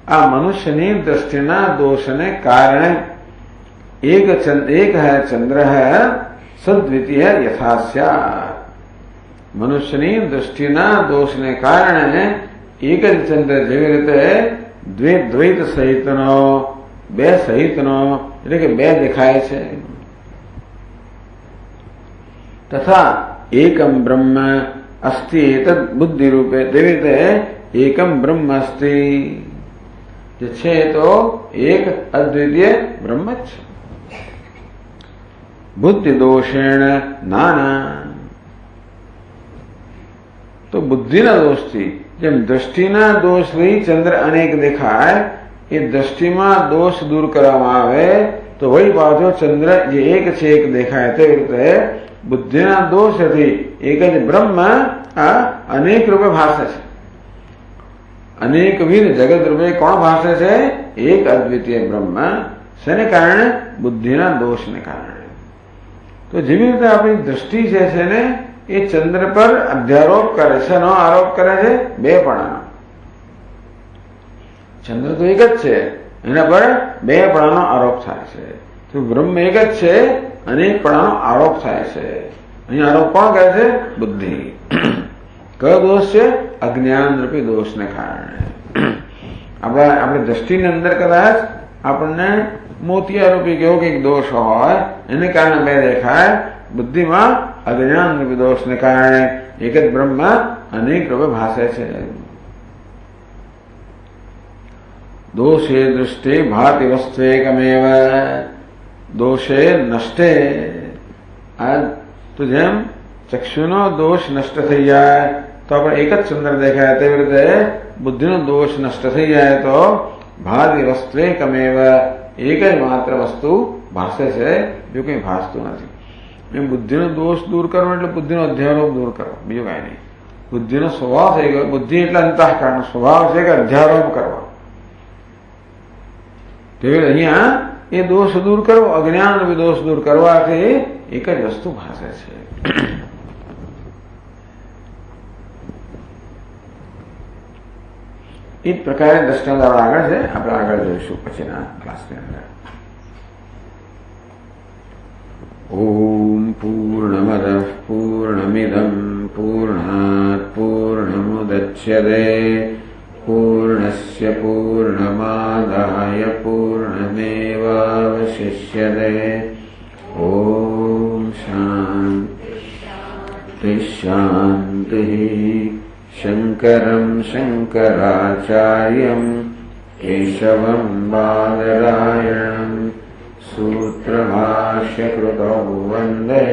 આ મનુષ્યની દ્રષ્ટિના દોષને કારણે એક ચંદ્ર સદ્વિતીય યથાસ્યાત. મનુષ્યની દ્રષ્ટિના દોષને કારણે એક જ ચંદ્ર જેવી રીતે દ્વૈત સહિતનો બે સહિતનો એટલે કે બે દેખાય છે. તથા એકમ બ્રહ્મ અસ્તિ એતદ બુદ્ધિ રૂપે. તેવી રીતે એકમ બ્રહ્મ અસ્તિ જે છે તો એક અદ્વિતીય બ્રહ્મ જ છે. બુદ્ધિ દોષેણ નાના. તો બુદ્ધિના દોષથી જેમ દ્રષ્ટિના દોષથી ચંદ્ર અનેક દેખાય એ દ્રષ્ટિમાં દોષ દૂર કરવામાં આવે તો વળી પાછો ચંદ્ર જે એક છે એક દેખાય. તેવી રીતે બુદ્ધિના દોષથી એક જ બ્રહ્મ આ અનેક રૂપે ભાસે છે. અનેકવિધ જગત રૂપે કોણ ભાસે છે? એક અદ્વિતીય બ્રહ્મ. શેને કારણે? બુદ્ધિના દોષને કારણે. તો જેવી રીતે આપણી દ્રષ્ટિ છે ને એ ચંદ્ર પર અધ્યારોપ કરે છે. નો આરોપ કરે છે બે પણાનો. ચંદ્ર તો એક જ છે, એના પર બે પણાનો આરોપ થાય છે. તો બ્રહ્મ એક જ છે, અનેક પણાનો આરોપ થાય છે. અહીં આરોપ કોણ કરે છે? બુદ્ધિ. કયો દોષ છે? અજ્ઞાન રૂપી દોષને કારણે. આપણી દ્રષ્ટિની અંદર કદાચ આપણને મોતિયા રૂપી કેવો કંઈક દોષ હોય એને કારણે બે દેખાય. બુદ્ધિમાં અજ્ઞાન રૂપી દોષને કારણે એક જ બ્રહ્મ અનેક રૂપે ભાસે છે. દોષે દૃષ્ટિ ભાતિ વસ્ત્વેકમેવ દોષે નષ્ટે. તો જેમ ચક્ષુનો દોષ નષ્ટ થઈ જાય તો આપણે એક જ ચંદ્ર દેખાય, તેવી રીતે બુદ્ધિનો દોષ નષ્ટ થઈ જાય તો ભાતિ વસ્ત્વેકમેવ એક જ માત્ર વસ્તુ ભાસે છે, બીજું કંઈ ભાસતું નથી. એમ બુદ્ધિનો દોષ દૂર કરવો એટલે બુદ્ધિનો અધ્યારોપ દૂર કરવો, બીજું કાંઈ નહીં. બુદ્ધિનો સ્વભાવ થઈ ગયો. બુદ્ધિ એટલે અંતઃકરણ સ્વભાવ છે કે અધ્યારોપ કરવા. તેવી અહીંયા એ દોષ દૂર કરવો, અજ્ઞાન દોષ દૂર કરવાથી એક જ વસ્તુ ભાસે છે. એ જ પ્રકારે દ્રષ્ટાંત આપણે આગળ છે, આપણે આગળ જોઈશું પછીના ક્લાસની અંદર. ઓમ પૂર્ણમદ પૂર્ણમિદમ પૂર્ણાત પૂર્ણમુદચ્યતે પૂર્ણસ્ય પૂર્ણમાદાય પૂર્ણમેવાવશિષ્યતે. ઓમ શાંતિ શાંતિ. શંકરં શંકરાચાર્યં કેશવં બાદરાયણં સૂત્રભાષ્યકૃતૌ વંદે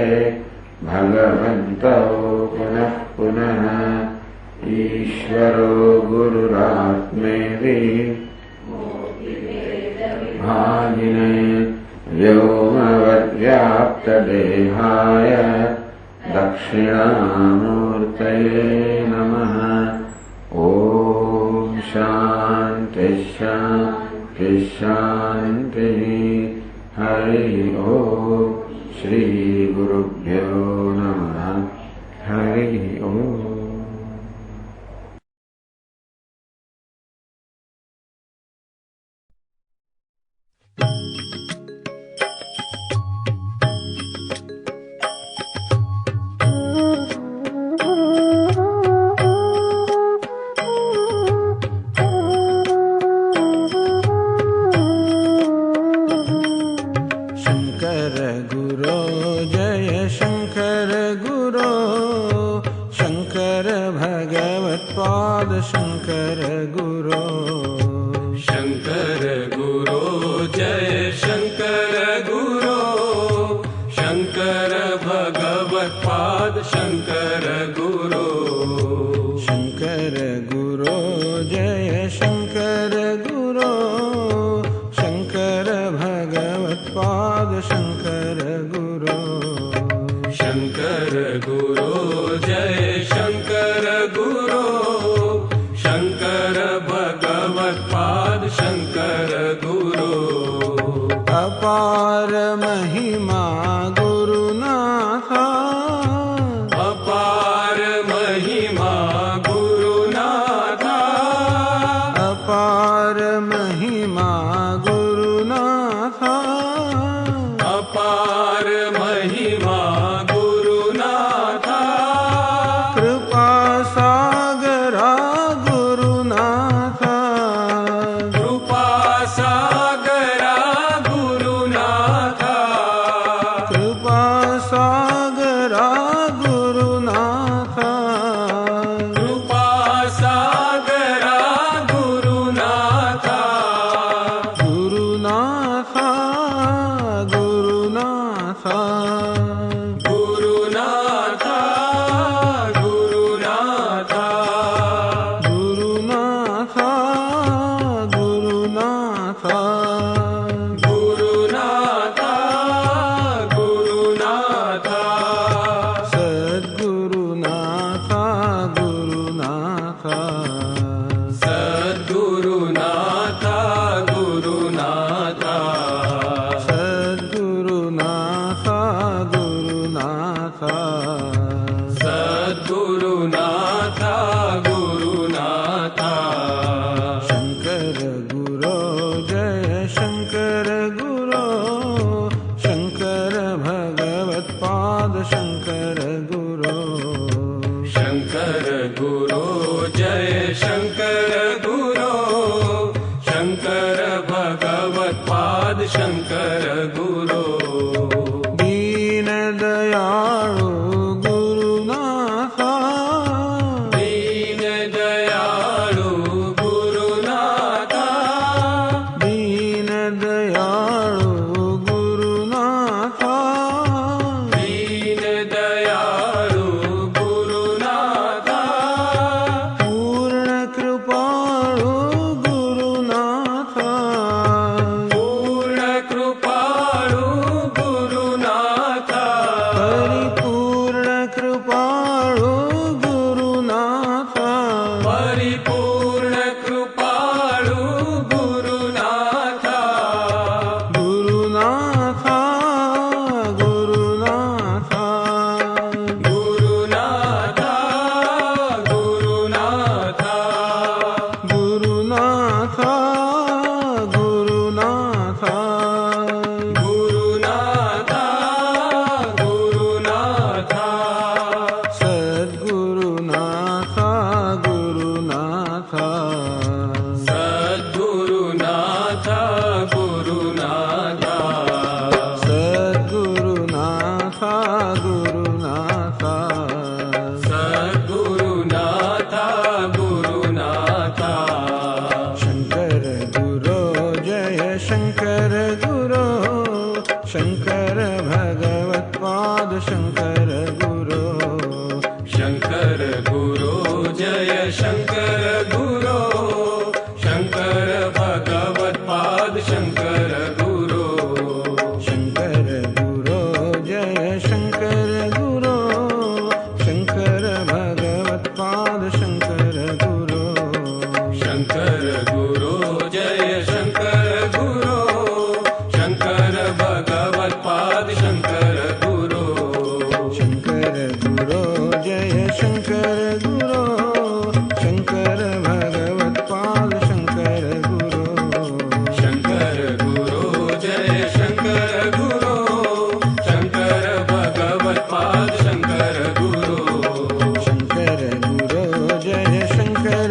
ભગવन्तौ પુનઃ પુનઃ. ઈશ્વરો ગુરુરાત્મેતિ ભાગિને વ્યોમવદ્વ્યાપ્તદેહાય દક્ષિણામૂર્તये નમઃ. ઓમ શાંતિ શાંતિ શાંતિ. હરિ ઓમ. શ્રી ગુરુભ્યો નમઃ. હરિ ઓમ. शंकर शंकर गुरो जय शंकर गुरो शंकर भगवत्पाद शंकर गुरो शंकर गुरो जय शंकर गुरो शंकर भगवत्पाद शंकर गुरो अपार महिमा गुरुनाथा अपार महिमा गुरुनाथा अपार महिमा गुरुनाथा अपार महिमा गुरुनाथा कृपा सागरा गुरुनाथा कृपा सागरा गुरुनाथा कृपा सागरा गुरुनाथा कृपा सागरा गुरुनाथा गुरुनाथा गुरुनाथा गुरुनाथा गुरुनाथा गुरुनाथा गुरुनाथा गुरुनाथा गुरुनाथा सद्गुरुनाथा गुरुनाथा सद्गुरुनाथा गुरुनाथा सद्गुरुनाथा गुरुनाथा सद्गुरुनाथा गुरुनाथा शंकर गुरो जय शंकर गुरो शंकर भगवत्पाद शंकर गुरो शंकर गुरो जय शंकर गुरो शंकर भगवत्पाद शंकर गुरो दीन दयाळु गुरुनाथा दीन दयाळु गुरुनाथा दीन दयाळु गुरुनाथा दीन दयाळु गुरुनाथा पूर्ण कृपाळु गुरुनाथा पूर्ण कृपाळु गुरुनाथा परिपूर्ण कृपाळु गुरुनाथा परिपूर्ण कृपाळु गुरुनाथा गुरुनाथा गुरुनाथा गुरुनाथा गुरुनाथा गुरुनाथा गुरुनाथा गुरुनाथा गुरुनाथा सद्गुरुनाथा गुरुनाथा सद्गुरुनाथा गुरुनाथा सद्गुरुनाथा गुरुनाथा सद्गुरुनाथा गुरुनाथा शंकर गुरो जय शंकर गुरो शंकर भगवत्पाद शंकर गुरो शंकर गुरो जय शंकर गुरो शंकर भगवत्पाद शंकर गुरो शंकर गुरो जय शंकर गुरो शंकर भगवत्पाद शंकर गुरो शंकर गुरो जय शंकर गुरो शंकर भगवत्पाद शंकर गुरो शंकर गुरो जय शंकर गुरो शंकर भगवत्पाद शंकर गुरो शंकर गुरो जय शंकर गुरो शंकर भगवत्पाद शंकर गुरो शंकर गुरो जय शंकर